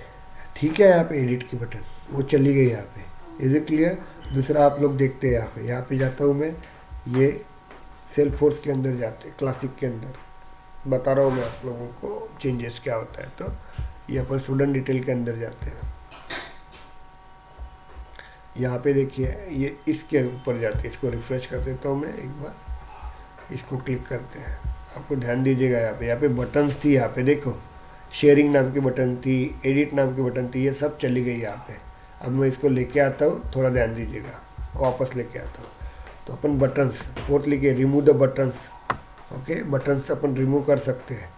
S1: ठीक है, यहाँ पे एडिट की बटन वो चली गई यहाँ पे, इज इट क्लियर? दूसरा आप लोग देखते हैं यहाँ पे जाता हूँ मैं, ये सेल्फ फोर्स के अंदर जाते हैं, क्लासिक के अंदर बता रहा हूँ मैं आप लोगों को चेंजेस क्या होता है। तो ये अपन स्टूडेंट डिटेल के अंदर जाते हैं, यहाँ पे देखिए ये इसके ऊपर जाते हैं, इसको रिफ्रेश कर देता हूँ मैं एक बार, इसको क्लिक करते हैं। आपको ध्यान दीजिएगा यहाँ पे बटन्स थी, यहाँ पे देखो शेयरिंग नाम की बटन थी, एडिट नाम की बटन थी, ये सब चली गई यहाँ पे। अब मैं इसको लेके आता हूँ, थोड़ा ध्यान दीजिएगा, वापस लेके आता हूँ। तो अपन बटन्स, फोर्थ लिखिए remove the buttons, okay. Buttons upon remove कर सकते हैं,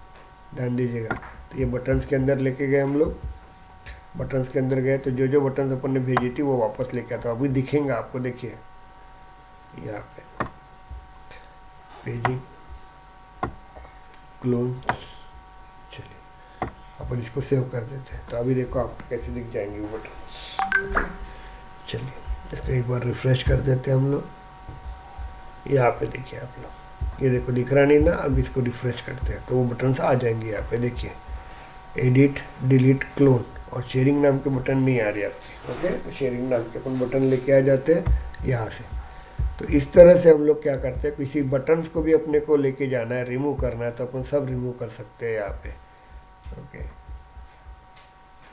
S1: ध्यान दीजिएगा। तो ये बटन्स के अंदर लेके गए हम लोग, बटन्स के अंदर गए तो जो जो बटन्स अपन ने भेजी थी वो वापस लेके आता हूँ। अभी दिखेंगे आपको, देखिए यहाँ पे पेजिंग, क्लोन, अपन इसको सेव कर देते हैं। तो अभी देखो आपको कैसे दिख जाएंगे वो बटन। चलिए इसको एक बार रिफ्रेश कर देते हैं हम लोग। यहाँ पे देखिए आप लोग, ये देखो दिख रहा नहीं ना, अब इसको रिफ्रेश करते हैं तो वो बटन्स आ जाएंगे। यहाँ पे देखिए एडिट, डिलीट, क्लोन और शेयरिंग नाम के बटन नहीं आ रही आपकी। ओके, तो शेयरिंग नाम के अपन बटन लेके आ जाते हैं यहाँ से। तो इस तरह से हम लोग क्या करते हैं, किसी बटन्स को भी अपने को लेके जाना है, रिमूव करना है, तो अपन सब रिमूव कर सकते हैं यहाँ पे। ओके,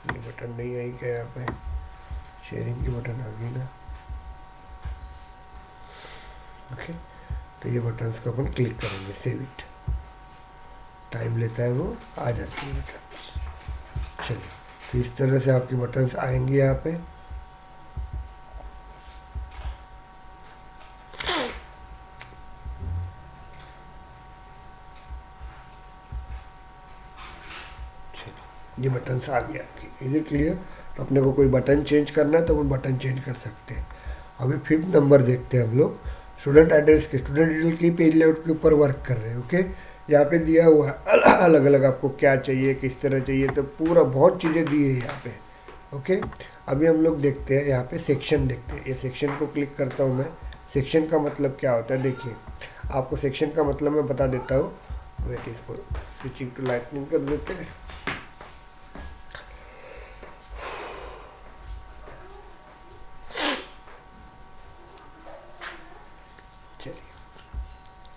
S1: ये बटन नहीं आई क्या यहाँ पे, शेयरिंग की बटन आ गई ना। ओके, तो ये बटन्स को अपन क्लिक करेंगे, सेव इट, टाइम लेता है वो, आ जाती है बटन। चलिए, तो इस तरह से आपके बटन्स आएंगे यहाँ पे। ये बटन्स आ गया आपकी। Is it clear? तो अपने को कोई बटन चेंज करना है तो हम बटन चेंज कर सकते हैं। अभी 5th नंबर देखते हैं हम लोग। स्टूडेंट एड्रेस के, स्टूडेंट डिटेल की पेज लेआउट के ऊपर वर्क कर रहे हैं। ओके, यहाँ पे दिया हुआ है अलग अलग आपको क्या चाहिए, किस तरह चाहिए, तो पूरा बहुत चीज़ें दी है यहाँ पे। ओके, अभी हम लोग देखते हैं यहाँ पे सेक्शन देखते हैं। ये सेक्शन को क्लिक करता हूँ मैं। सेक्शन का मतलब क्या होता है, देखिए आपको सेक्शन का मतलब मैं बता देता हूँ। वेट, इसको स्विचिंग टू लाइटनिंग कर देते हैं।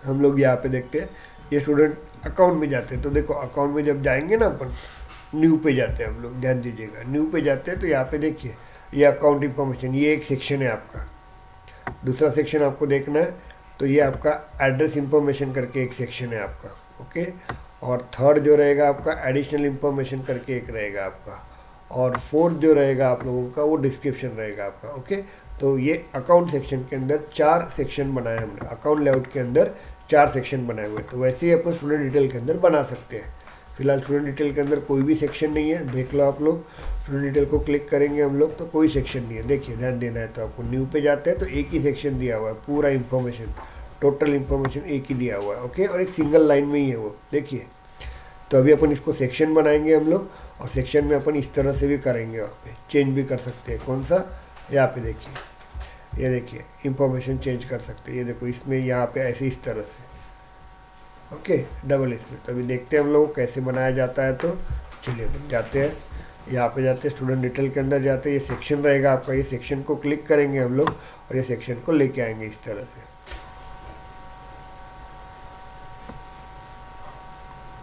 S1: हम लोग यहाँ पे देखते हैं, ये स्टूडेंट अकाउंट में जाते हैं। तो देखो अकाउंट में जब जाएंगे ना अपन, न्यू पे जाते हैं हम लोग, ध्यान दीजिएगा, न्यू पे जाते हैं तो यहाँ पे देखिए ये अकाउंट इंफॉर्मेशन, ये एक सेक्शन है आपका। दूसरा सेक्शन आपको देखना है तो ये आपका एड्रेस इंफॉर्मेशन करके एक सेक्शन है आपका। ओके, और थर्ड जो रहेगा आपका एडिशनल इंफॉर्मेशन करके एक रहेगा आपका, और फोर्थ जो रहेगा आप लोगों का वो डिस्क्रिप्शन रहेगा आपका। ओके, तो ये अकाउंट सेक्शन के अंदर 4 सेक्शन बनाए हमने, अकाउंट लेआउट के अंदर 4 सेक्शन बनाए हुए। तो वैसे ही अपन स्टूडेंट डिटेल के अंदर बना सकते हैं। फिलहाल स्टूडेंट डिटेल के अंदर कोई भी सेक्शन नहीं है, देख लो आप लोग। स्टूडेंट डिटेल को क्लिक करेंगे हम लोग तो कोई सेक्शन नहीं है। देखिए ध्यान देना है तो आपको, न्यू पे जाते हैं तो एक ही सेक्शन दिया हुआ है, पूरा इंफॉर्मेशन, टोटल इंफॉर्मेशन एक ही दिया हुआ है। ओके, और एक सिंगल लाइन में ही है वो, देखिए। तो अभी अपन इसको सेक्शन बनाएंगे हम लोग, और सेक्शन में अपन इस तरह से भी करेंगे, वहाँ पे चेंज भी कर सकते हैं। कौन सा, यहाँ पे देखिए, ये देखिए इंफॉर्मेशन चेंज कर सकते हैं। ये देखो इसमें यहाँ पे ऐसे इस तरह से। ओके, डबल इसमें। तो अभी देखते हैं हम लोग कैसे बनाया जाता है। तो चलिए अपन जाते हैं, यहाँ पे जाते हैं, स्टूडेंट डिटेल के अंदर जाते हैं। ये सेक्शन रहेगा आपका, ये सेक्शन को क्लिक करेंगे हम लोग और ये सेक्शन को लेके आएंगे इस तरह से।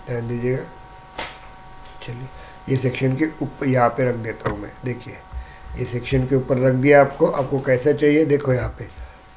S1: ध्यान दीजिएगा। चलिए, ये सेक्शन के ऊपर यहाँ पे रख देता हूँ मैं। देखिए ये सेक्शन के ऊपर रख दिया आपको। आपको कैसा चाहिए, देखो यहाँ पे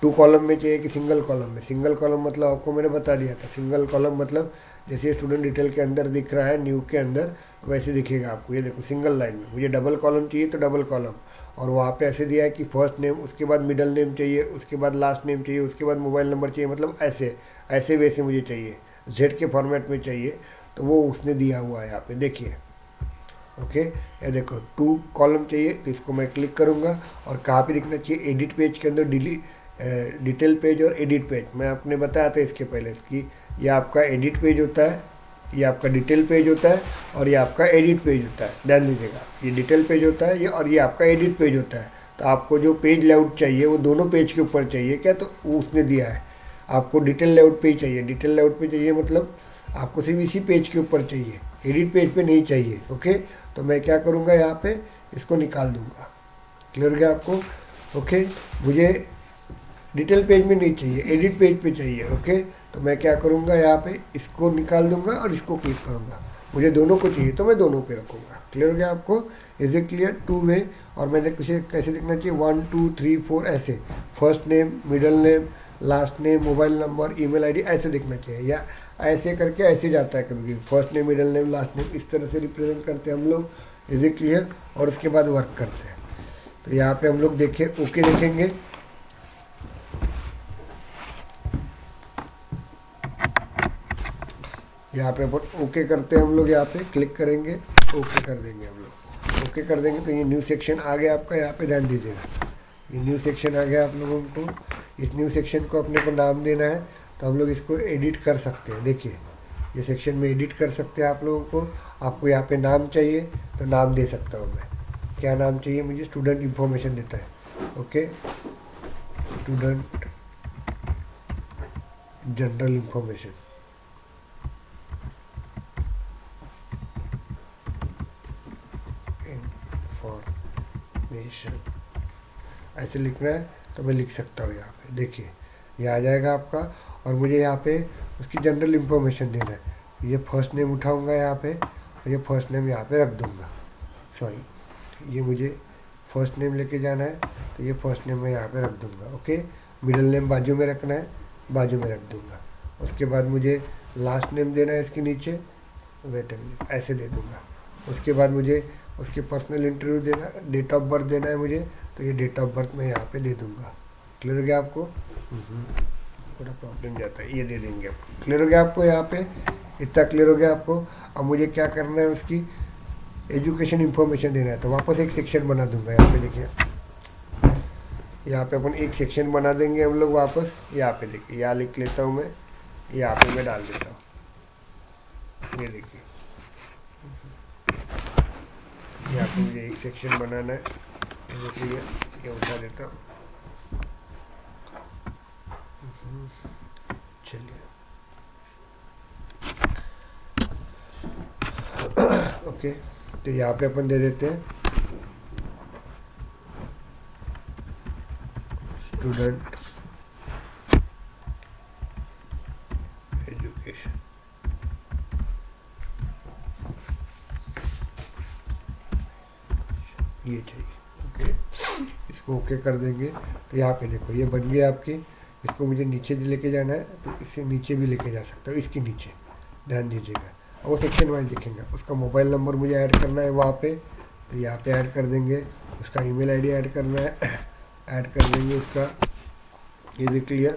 S1: 2 कॉलम में चाहिए कि सिंगल कॉलम में। सिंगल कॉलम मतलब आपको मैंने बता दिया था, सिंगल कॉलम मतलब जैसे स्टूडेंट डिटेल के अंदर दिख रहा है न्यू के अंदर, वैसे दिखेगा आपको। ये देखो सिंगल लाइन में। मुझे डबल कॉलम चाहिए तो डबल कॉलम, और वहाँ पे ऐसे दिया है कि फर्स्ट नेम, उसके बाद मिडल नेम चाहिए, उसके बाद लास्ट नेम चाहिए, उसके बाद मोबाइल नंबर चाहिए, मतलब ऐसे ऐसे वैसे मुझे चाहिए, जेड के फॉर्मेट में चाहिए। तो वो उसने दिया हुआ है यहाँ पे, देखिए। ओके, ये देखो 2 कॉलम चाहिए तो इसको मैं क्लिक करूँगा, और कहाँ पे दिखना चाहिए, एडिट पेज के अंदर डिटेल पेज और एडिट पेज। मैं आपने बताया था इसके पहले कि ये आपका एडिट पेज होता है, ये आपका डिटेल पेज होता है, और ये आपका एडिट पेज होता है। ध्यान दीजिएगा, ये डिटेल पेज होता है ये, और ये आपका एडिट पेज होता है। तो आपको जो पेज लेआउट चाहिए वो दोनों पेज के ऊपर चाहिए क्या, तो वो उसने दिया है आपको डिटेल लेआउट पे ही चाहिए। डिटेल लेआउट पे चाहिए मतलब आपको सिर्फ इसी पेज के ऊपर चाहिए, एडिट पेज पे नहीं चाहिए। ओके, तो मैं क्या करूँगा, यहाँ पे इसको निकाल दूँगा। क्लियर हो गया आपको? ओके, मुझे डिटेल पेज में नहीं चाहिए, एडिट पेज पे चाहिए। ओके, तो मैं क्या करूँगा, यहाँ पे इसको निकाल दूँगा और इसको क्लिक करूँगा। मुझे दोनों को चाहिए तो मैं दोनों पे रखूँगा। क्लियर हो गया आपको? Is it clear? 2 वे, और मैंने कुछ कैसे दिखना चाहिए, 1 2 3 4 ऐसे, first name, middle name, last name, mobile number, email ID ऐसे दिखना चाहिए, या ऐसे करके ऐसे जाता है कभी भी, first name, middle name, last name, इस तरह से रिप्रेजेंट करते हैं हम लोग। Is it clear? और उसके बाद वर्क करते हैं। तो यहाँ पे हम लोग देखें, ओके देखेंगे, यहाँ पे अपन ओके करते हैं हम लोग, यहाँ पे क्लिक करेंगे, ओके कर देंगे हम लोग। ओके कर देंगे तो ये न्यू सेक्शन आ गया आपका। यहाँ पे ध्यान दीजिएगा, ये न्यू सेक्शन आ गया आप लोगों को। इस न्यू सेक्शन को अपने को नाम देना है, तो हम लोग इसको एडिट कर सकते हैं। देखिए ये सेक्शन में एडिट कर सकते हैं आप लोगों को। आपको यहाँ पे नाम चाहिए तो नाम दे सकता हूँ मैं। क्या नाम चाहिए मुझे, स्टूडेंट इंफॉर्मेशन देता है। Okay, student general information, information ऐसे लिखना है तो मैं लिख सकता हूँ। यहाँ पे देखिए ये आ जाएगा आपका, और मुझे यहाँ पे उसकी जनरल इंफॉर्मेशन देना है। ये फर्स्ट नेम उठाऊंगा यहाँ पे, और ये फर्स्ट नेम यहाँ पे रख दूंगा। सॉरी, ये मुझे फर्स्ट नेम लेके जाना है तो ये फर्स्ट नेम मैं यहाँ पे रख दूंगा। ओके, मिडिल नेम बाजू में रखना है, बाजू में रख दूंगा। उसके बाद मुझे लास्ट नेम देना है इसके नीचे, वेट अ मिनट, ऐसे दे दूंगा। उसके बाद मुझे उसके पर्सनल इंटरव्यू देना, डेट ऑफ बर्थ देना है मुझे, तो ये डेट ऑफ बर्थ मैं यहाँ पे दे दूंगा। क्लियर हो गया आपको? थोड़ा प्रॉब्लम जाता है, ये दे देंगे आपको। क्लियर हो गया आपको? यहाँ पे इतना क्लियर हो गया आपको। अब मुझे क्या करना है, उसकी एजुकेशन इंफॉर्मेशन देना है, तो वापस एक सेक्शन बना दूंगा। यहाँ पे देखिए, यहाँ पे अपन एक सेक्शन बना देंगे हम लोग वापस। यहाँ पे देखिए, यहाँ लिख लेता हूँ मैं, यहाँ पे मैं डाल देता हूँ। ये देखिए, यहाँ पे मुझे एक सेक्शन बनाना है, देखिए ये उठा देता हूँ। चलिए ओके, तो यहाँ पे अपन दे देते हैं स्टूडेंट एजुकेशन। ये चाहिए। ओके, इसको ओके कर देंगे तो यहाँ पे देखो ये बन गया आपकी। इसको मुझे नीचे लेके जाना है तो इससे नीचे भी लेके जा सकता हूँ, इसके नीचे ध्यान दीजिएगा। और वो सेक्शन वाइज दिखेगा। उसका मोबाइल नंबर मुझे ऐड करना है वहाँ पे, तो यहाँ पे ऐड कर देंगे। उसका ईमेल आईडी ऐड करना है, ऐड कर देंगे इसका। ये देख लिया।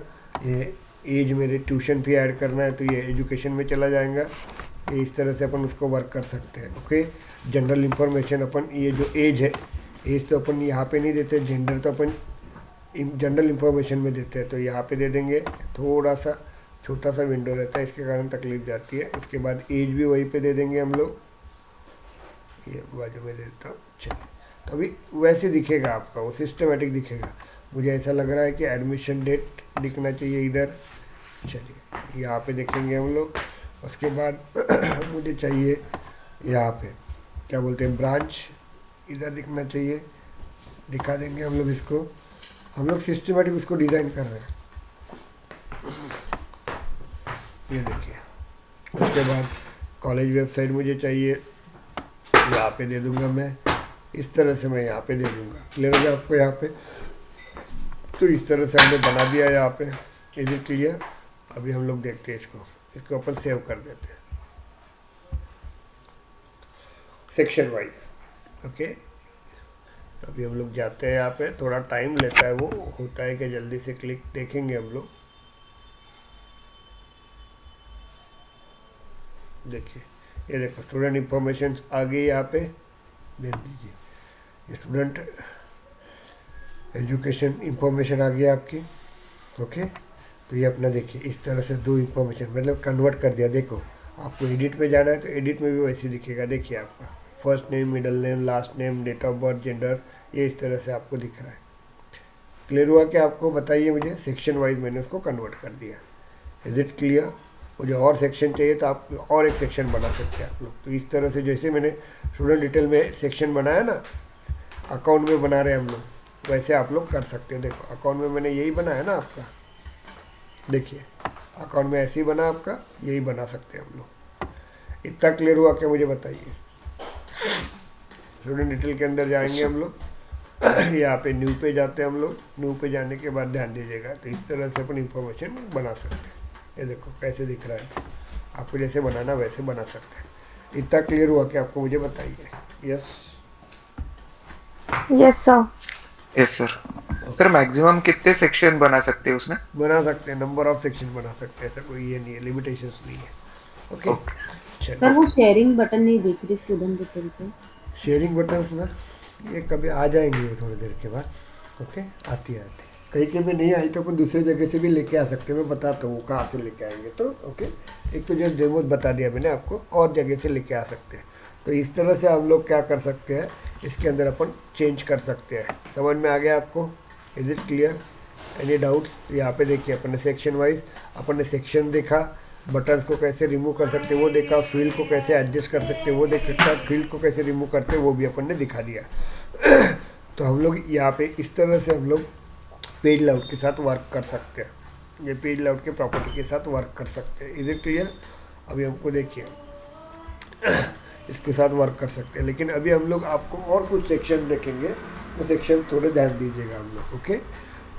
S1: ये एज मेरे ट्यूशन फी ऐड करना है, तो ये एजुकेशन में चला जाएगा। ये इस तरह से अपन उसको वर्क कर सकते हैं। ओके, जनरल इंफॉर्मेशन अपन, ये जो एज है, एज तो अपन यहाँ पे नहीं देते, जेंडर तो अपन जनरल इंफॉर्मेशन में देते हैं, तो यहाँ पे दे देंगे। थोड़ा सा छोटा सा विंडो रहता है, इसके कारण तकलीफ जाती है। उसके बाद एज भी वहीं पे दे देंगे हम लोग, ये बाजू में देता हूँ। चलिए, तो अभी वैसे दिखेगा आपका, वो सिस्टमेटिक दिखेगा। मुझे ऐसा लग रहा है कि एडमिशन डेट दिखना चाहिए इधर। चलिए, यहाँ पे देखेंगे हम लोग। उसके बाद मुझे चाहिए यहाँ पे क्या बोलते हैं, ब्रांच इधर दिखना चाहिए, दिखा देंगे हम लोग इसको। हम लोग सिस्टमेटिक उसको डिज़ाइन कर रहे हैं, ये देखिए। उसके बाद कॉलेज वेबसाइट मुझे चाहिए, यहाँ पे दे दूंगा मैं। इस तरह से मैं यहाँ पे दे दूंगा। क्लियर हो गया आपको? यहाँ पे तो इस तरह से हमने बना दिया यहाँ पे। Is it clear? अभी हम लोग देखते हैं इसको अपन सेव कर देते हैं सेक्शन वाइज। ओके, अभी हम लोग जाते हैं यहाँ पे। थोड़ा टाइम लेता है, वो होता है कि जल्दी से क्लिक देखेंगे हम लोग। देखिए, ये देखो स्टूडेंट इंफॉर्मेशन आ गई यहाँ पे, दे दीजिए। ये स्टूडेंट एजुकेशन इंफॉर्मेशन आ गया आपकी। ओके, तो ये अपना देखिए इस तरह से दो इंफॉर्मेशन मतलब कन्वर्ट कर दिया। देखो, आपको एडिट में जाना है तो एडिट में भी वैसे दिखेगा। देखिए आपका first name, middle name, last name, date of birth, gender, ये इस तरह से आपको दिख रहा है। क्लियर हुआ कि आपको? बताइए मुझे। सेक्शन वाइज मैंने उसको कन्वर्ट कर दिया। Is it clear? मुझे और सेक्शन चाहिए तो आप और एक सेक्शन बना सकते हैं आप लोग। तो इस तरह से जैसे मैंने स्टूडेंट डिटेल में सेक्शन बनाया ना, अकाउंट में बना रहे हैं हम लोग, वैसे आप लोग कर सकते हो। देखो अकाउंट में मैंने यही बनाया ना आपका, देखिए अकाउंट में ऐसे ही बना आपका, यही बना सकते हैं हम लोग। इतना क्लियर हुआ क्या? मुझे बताइए। स्टूडेंट डिटेल के अंदर जाएंगे हम लोग, यहाँ पे न्यू पे जाते हैं हम लोग। न्यू पे जाने के बाद ध्यान दीजिएगा, तो इस तरह से अपन इंफॉर्मेशन बना सकते हैं। ये देखो कैसे दिख रहा है, आपको जैसे बनाना वैसे बना सकते हैं। इतना क्लियर हुआ कि आपको? मुझे बताइए। Yes
S2: Yes, sir.
S3: Yes sir. Sir maximum कितने सेक्शन बना सकते हैं उसमें?
S1: बना सकते हैं, नंबर ऑफ सेक्शन बना सकते हैं, ऐसा कोई ये नहीं है, लिमिटेशंस नहीं है। ओके,
S3: ओके
S4: सर वो शेयरिंग बटन नहीं दिख रही स्टूडेंट डिटेल पे।
S1: शेयरिंग बटन्स ना, ये कभी आ जाएंगे वो थोड़ी देर के बाद। ओके, आती है कहीं कहीं नहीं आई तो अपन दूसरी जगह से भी लेके आ सकते हैं। मैं बताता हूँ कहाँ से लेके आएंगे। तो ओके, एक तो जस्ट डेमो बता दिया मैंने आपको, और जगह से लेके आ सकते हैं। तो इस तरह से हम लोग क्या कर सकते हैं, इसके अंदर अपन चेंज कर सकते हैं। समझ में आ गया आपको? Is it clear? Any doubts? यहाँ पे देखिए अपन ने सेक्शन वाइज अपन ने सेक्शन देखा, बटन्स को कैसे रिमूव कर सकते हैं वो देखा, फील्ड को कैसे एडजस्ट कर सकते हैं वो देख सकता है, फील्ड को कैसे रिमूव करते हैं वो भी अपन ने दिखा दिया। तो हम लोग यहाँ पे इस तरह से हम लोग पेज लेआउट के साथ वर्क कर सकते हैं, ये पेज लेआउट के प्रॉपर्टी के साथ वर्क कर सकते हैं। Is it clear? अभी हमको देखिए इसके साथ वर्क कर सकते हैं, लेकिन अभी हम लोग आपको और कुछ सेक्शन देखेंगे, वो सेक्शन थोड़े ध्यान दीजिएगा हम लोग, ओके?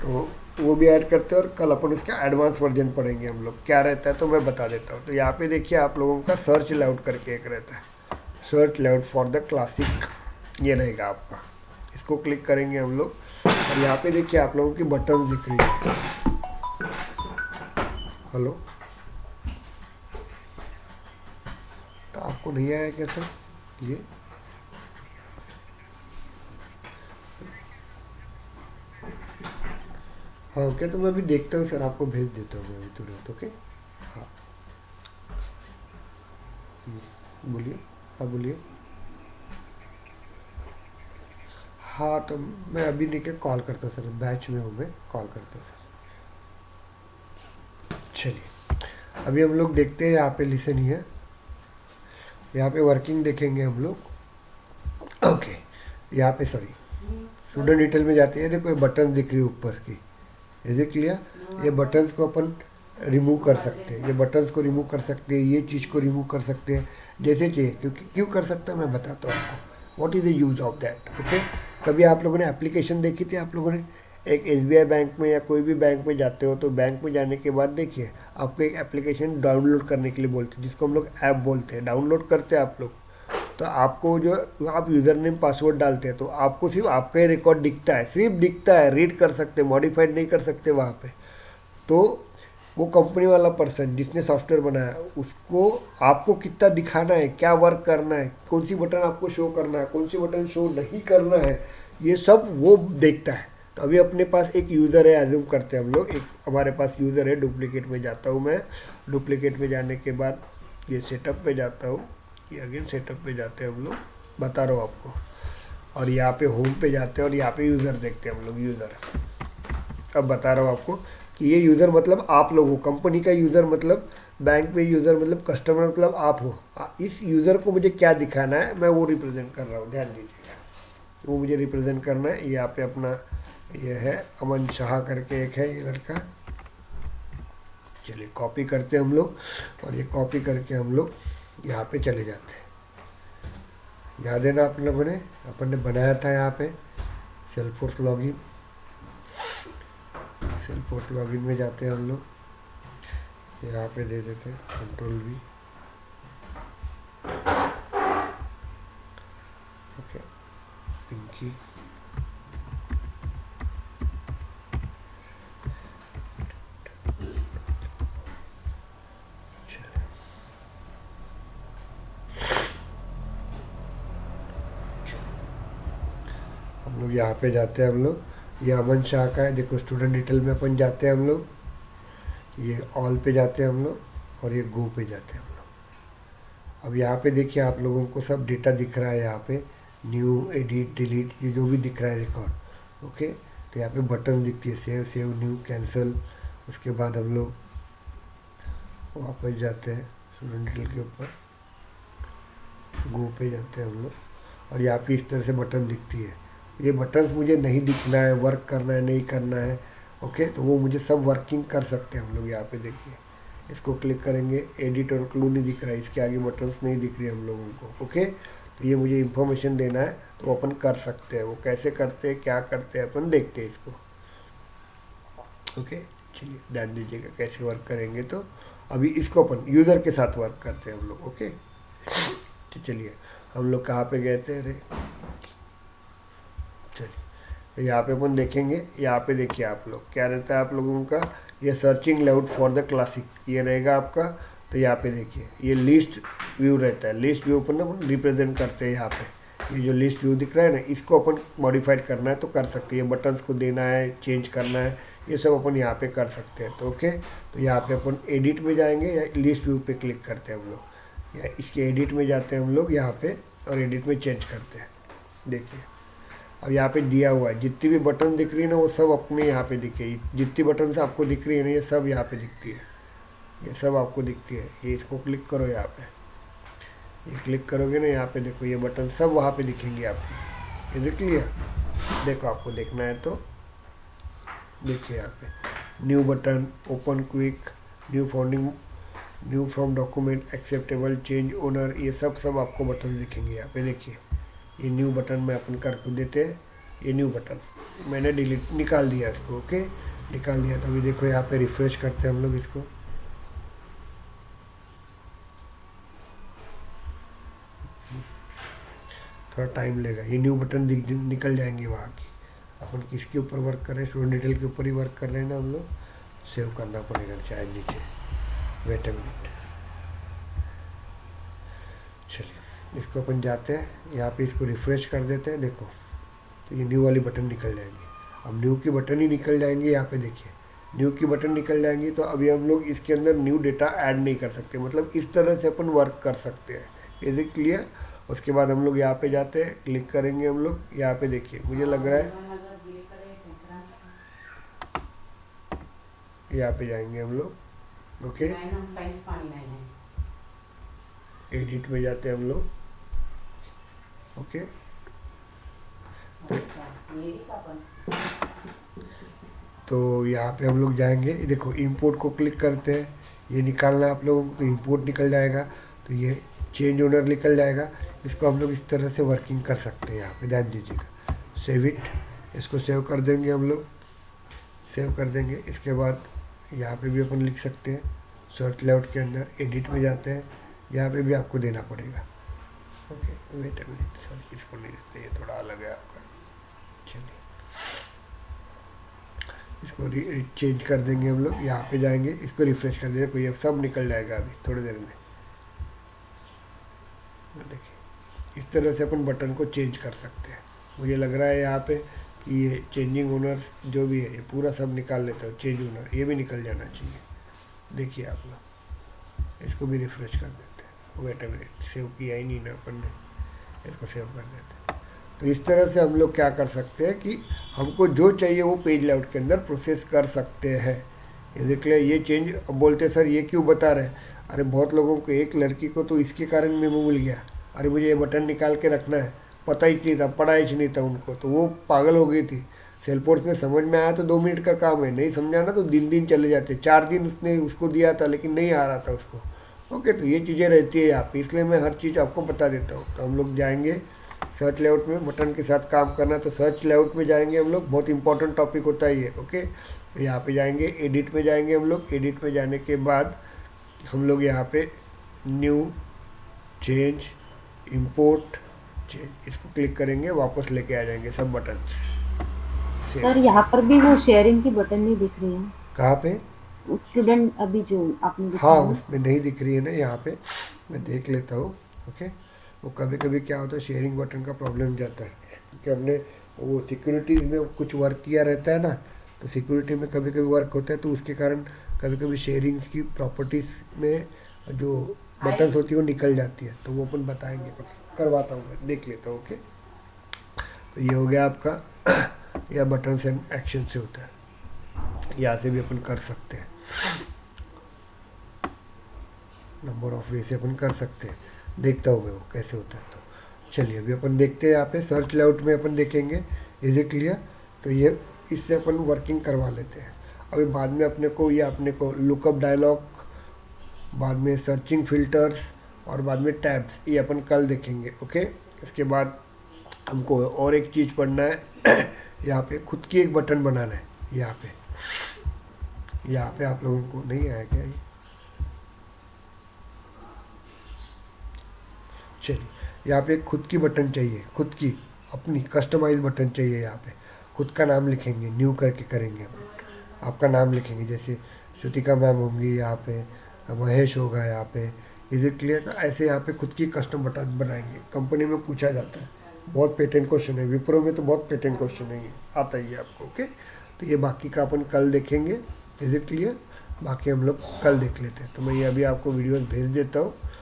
S1: तो वो भी ऐड करते हैं और कल अपन इसका एडवांस वर्जन पढ़ेंगे हम लोग, क्या रहता है तो मैं बता देता हूँ। तो यहाँ पे देखिए आप लोगों का सर्च लेआउट करके एक रहता है, search layout for the classic, ये रहेगा आपका। इसको क्लिक करेंगे हम लोग और यहाँ पे देखिए आप लोगों की बटन दिख रही है। हेलो, तो आपको नहीं आया क्या सर ये? हाँ ओके, तो मैं अभी देखता हूँ सर, आपको भेज देता हूँ मैं अभी तुरंत, ओके? हाँ बोलिए, हाँ बोलिए। हाँ तो मैं अभी लेके कॉल करता हूँ सर, बैच में हूँ मैं, कॉल करता हूँ सर। चलिए अभी हम लोग देखते हैं, यहाँ पे लिसन ही है, यहाँ पे वर्किंग देखेंगे हम लोग। ओके, यहाँ पे सॉरी स्टूडेंट डिटेल में जाते हैं, देखो ये बटन दिख रही है ऊपर की, इज इट क्लियर? ये बटन्स को अपन रिमूव कर सकते हैं, ये बटन्स को रिमूव कर सकते हैं, ये चीज़ को रिमूव कर सकते हैं जैसे चाहिए। क्योंकि क्यों कर सकता है मैं बताता हूँ आपको, what is the use of that, okay? कभी आप लोगों ने एप्लीकेशन देखी थी, आप लोगों ने एक SBI बैंक में या कोई भी बैंक में जाते हो तो बैंक में जाने के बाद देखिए आपको एक एप्लीकेशन डाउनलोड करने के लिए बोलते हैं, जिसको हम लोग ऐप बोलते हैं। डाउनलोड करते हैं आप लोग, तो आपको जो आप यूज़र नेम पासवर्ड डालते हैं तो आपको सिर्फ आपका ही रिकॉर्ड दिखता है, सिर्फ दिखता है, रीड कर सकते, मॉडिफाइड नहीं कर सकते वहाँ पे। तो वो कंपनी वाला पर्सन जिसने सॉफ्टवेयर बनाया उसको आपको कितना दिखाना है, क्या वर्क करना है, कौन सी बटन आपको शो करना है, कौन सी बटन शो नहीं करना है, ये सब वो देखता है। तो अभी अपने पास एक यूज़र है, एज्यूम करते हैं हम लोग, एक हमारे पास यूज़र है। डुप्लीकेट में जाता हूँ मैं, डुप्लीकेट में जाने के बाद ये सेटअप पे जाता हूँ, ये अगेन सेटअप पे जाते हैं हम लोग, बता रहा हूँ आपको, और यहाँ पे होम पे जाते हैं और यहाँ पे यूज़र देखते हैं हम लोग, यूज़र। अब बता रहा हूँ आपको कि ये यूज़र मतलब आप लोग हो, कंपनी का यूज़र मतलब बैंक में यूज़र मतलब कस्टमर मतलब आप हो। इस यूज़र को मुझे क्या दिखाना है मैं वो रिप्रेजेंट कर रहा हूँ, ध्यान दीजिएगा, वो मुझे रिप्रेजेंट करना है। यहाँ पे अपना ये है अमन शाह करके एक है ये लड़का, चलिए कॉपी करते हैं हम लोग, और ये कॉपी करके हम लोग यहाँ पे चले जाते हैं। याद है ना आप लोगों ने, अपन ने बनाया था यहाँ पे सेल्फोर्स लॉगिन, सेल्फोर्स लॉगिन में जाते हैं हम लोग, यहाँ पे दे देते हैं Ctrl+V, ओके, पिंकी, हम लोग यहाँ पे जाते हैं हम लोग, ये अमन शाह का है, देखो स्टूडेंट डिटेल में अपन जाते हैं हम लोग, ये ऑल पे जाते हैं हम लोग, और ये गो पे जाते हैं हम लोग। अब यहाँ पे देखिए आप लोगों को सब डेटा दिख रहा है, यहाँ पे न्यू, एडिट, डिलीट, ये जो भी दिख रहा है रिकॉर्ड, ओके। तो यहाँ पे बटन दिखती है, सेव, सेव न्यू, कैंसिल। उसके बाद हम लोग वापस जाते हैं स्टूडेंट डिटेल के ऊपर, गो पे जाते हैं हम लोग, और यहाँ पे इस तरह से बटन दिखती है। ये बटन्स मुझे नहीं दिखना है, वर्क करना है नहीं करना है, ओके, तो वो मुझे सब वर्किंग कर सकते हैं हम लोग। यहाँ पे देखिए इसको क्लिक करेंगे, एडिट और क्लू नहीं दिख रहा है, इसके आगे बटन्स नहीं दिख रही हम लोगों को, ओके। तो ये मुझे इन्फॉर्मेशन देना है तो अपन कर सकते हैं, वो कैसे करते हैं क्या करते हैं अपन देखते हैं इसको, ओके। चलिए ध्यान दीजिएगा कैसे वर्क करेंगे। तो अभी इसको अपन यूज़र के साथ वर्क करते हैं हम लोग, ओके। तो चलिए हम लोग कहाँ पे गए थे, अरे चलिए तो यहाँ पे अपन देखेंगे, यहाँ पे देखिए आप लोग क्या रहता है आप लोगों का, ये searching layout for the classic ये रहेगा आपका। तो यहाँ पे देखिए ये लिस्ट व्यू रहता है, लिस्ट व्यू अपन अपन रिप्रेजेंट करते हैं। यहाँ पे ये जो लिस्ट व्यू दिख रहा है ना, इसको अपन मॉडिफाइड करना है तो कर सकते हैं, ये बटन्स को देना है, चेंज करना है, ये सब अपन यहाँ पे कर सकते हैं। तो ओके, तो यहाँ पे अपन एडिट में जाएंगे या लिस्ट व्यू पे क्लिक करते हैं हम लोग, या इसके एडिट में जाते हैं हम लोग, यहाँ पे और एडिट में चेंज करते हैं। देखिए अब यहाँ पे दिया हुआ है, जितनी भी बटन दिख रही है ना वो सब अपने यहाँ पे दिखे, जितनी बटन से आपको दिख रही है ना ये सब यहाँ पे दिखती है, ये सब आपको दिखती है। ये इसको क्लिक करो यहाँ पे, ये क्लिक करोगे ना यहाँ पे देखो ये बटन सब वहाँ पे दिखेंगे आपको। Is it clear? देखो आपको देखना है तो देखिए यहाँ पे new button, open quick, new founding, new from document, acceptable, change owner, ये सब आपको बटन दिखेंगे यहाँ पे। देखिए ये न्यू बटन में अपन करके देते हैं, ये न्यू बटन मैंने डिलीट निकाल दिया इसको। ओके निकाल दिया। तो अभी देखो यहाँ पे रिफ्रेश करते हैं हम लोग इसको। थोड़ा टाइम लेगा, ये न्यू बटन निकल जाएंगे वहाँ की। अपन किसके ऊपर वर्क कर रहे हैं? स्टूडेंट डिटेल के ऊपर ही वर्क कर रहे हैं ना हम लोग। सेव करना पड़ेगा शायद नीचे, वेट अ मिनट। चलिए इसको अपन जाते हैं यहाँ पे, इसको रिफ्रेश कर देते हैं। देखो तो ये न्यू वाली बटन निकल जाएंगी। अब न्यू की बटन ही निकल जाएंगी यहाँ पे। देखिए न्यू की बटन निकल जाएंगी तो अभी हम लोग इसके अंदर न्यू डेटा ऐड नहीं कर सकते, मतलब इस तरह से अपन वर्क कर सकते हैं। Is it clear? उसके बाद हम लोग यहाँ पे जाते हैं, क्लिक करेंगे हम लोग यहाँ पे। देखिए मुझे लग रहा है यहाँ पे जाएंगे हम लोग। ओके एडिट में जाते हैं हम लोग। ओके तो यहाँ पे हम लोग जाएंगे, देखो इंपोर्ट को क्लिक करते हैं, ये निकालना है आप लोगों को तो इंपोर्ट निकल जाएगा। तो ये चेंज ओनर निकल जाएगा। इसको हम लोग इस तरह से वर्किंग कर सकते हैं। यहाँ पे ध्यान दीजिएगा। सेव इट, इसको सेव कर देंगे हम लोग, सेव कर देंगे। इसके बाद यहाँ पे भी अपन लिख सकते हैं सर्च लेआउट के अंदर, एडिट में जाते हैं, यहाँ पे भी आपको देना पड़ेगा। Okay wait a minute, sorry इसको नहीं देते, ये थोड़ा अलग है आपका। चलिए इसको चेंज कर देंगे हम लोग। यहाँ पे जाएंगे, इसको रिफ्रेश कर देंगे, कोई सब निकल जाएगा अभी थोड़ी देर में। देखिए इस तरह से अपन बटन को चेंज कर सकते हैं। मुझे लग रहा है यहाँ पे कि ये चेंजिंग ओनर जो भी है ये पूरा सब निकाल लेता है। चेंज ओनर ये भी निकल जाना चाहिए। देखिए आप लोग इसको भी रिफ्रेश कर देते हैं। वेट अ मिनट, सेव किया ही नहीं ना अपन ने, इसको सेव कर देते हैं। तो इस तरह से हम लोग क्या कर सकते हैं कि हमको जो चाहिए वो पेज लेआउट के अंदर प्रोसेस कर सकते हैं। इसलिए ये चेंज, अब बोलते हैं सर ये क्यों बता रहे हैं? अरे बहुत लोगों को, एक लड़की को तो इसके कारण मेमो मिल गया, अरे मुझे ये बटन निकाल के रखना है, पता ही नहीं था, पढ़ा ही नहीं था उनको, तो वो पागल हो गई थी। सेलफोर्स में समझ में आया तो 2 मिनट का काम है, नहीं समझा ना तो दिन चले जाते। 4 दिन उसने उसको दिया था लेकिन नहीं आ रहा था उसको। ओके तो ये चीज़ें रहती है यहाँ पे, इसलिए मैं हर चीज़ आपको बता देता हूँ। तो हम लोग जाएंगे सर्च लेआउट में, बटन के साथ काम करना तो सर्च लेआउट में जाएंगे हम लोग, बहुत इंपॉर्टेंट टॉपिक होता है ये। ओके तो यहाँ पे जाएंगे, एडिट में जाएंगे हम लोग। एडिट में जाने के बाद हम लोग यहाँ पे न्यू, चेंज, इंपोर्ट, चेंज, इसको क्लिक करेंगे, वापस लेके आ जाएंगे सब बटन।
S4: सर यहाँ पर भी वो शेयरिंग की बटन नहीं दिख रही है।
S1: कहाँ पे?
S4: स्टूडेंट अभी जो आपने
S1: हाँ उसमें नहीं दिख रही है ना, यहाँ पे मैं देख लेता हूँ। ओके वो कभी कभी क्या होता है शेयरिंग बटन का प्रॉब्लम जाता है, क्योंकि हमने वो सिक्योरिटीज़ में कुछ वर्क किया रहता है ना, तो सिक्योरिटी में कभी कभी वर्क होता है, तो उसके कारण कभी कभी शेयरिंग्स की प्रॉपर्टीज़ में जो बटन्स होती है वो निकल जाती है, तो वो अपन बताएंगे, करवाता हूँ मैं, देख लेता हूँ। ओके तो ये हो गया आपका या बटन्स एंड एक्शन से होता है, यहाँ से भी अपन कर सकते हैं, नंबर ऑफ वे से अपन कर सकते हैं। देखता हूँ मैं वो कैसे होता है। तो चलिए अभी अपन देखते हैं, यहाँ पे सर्च लेआउट में अपन देखेंगे। Is it clear? तो ये इससे अपन वर्किंग करवा लेते हैं। अभी बाद में अपने को लुकअप डायलॉग, बाद में सर्चिंग फिल्टर्स और बाद में टैब्स, ये अपन कल देखेंगे। ओके इसके बाद हमको और एक चीज़ पढ़ना है यहाँ पे खुद की एक बटन बनाना है। यहाँ पे आप लोगों को नहीं आया क्या ये? चलिए यहाँ पे खुद की बटन चाहिए, खुद की अपनी कस्टमाइज बटन चाहिए। यहाँ पे खुद का नाम लिखेंगे, न्यू करके करेंगे, आपका नाम लिखेंगे, जैसे श्रुतिका मैम होंगी, यहाँ पे महेश होगा, यहाँ पे। Is it clear? तो ऐसे यहाँ पे खुद की कस्टम बटन बनाएंगे। कंपनी में पूछा जाता है, बहुत पेटेंट क्वेश्चन है, विप्रो में तो बहुत पेटेंट क्वेश्चन है, ये आता ही है आपको। ओके तो ये बाकी का अपन कल देखेंगे। Is it clear? बाकी हम लोग कल देख लेते हैं। तो मैं ये अभी आपको वीडियोस भेज देता हूँ,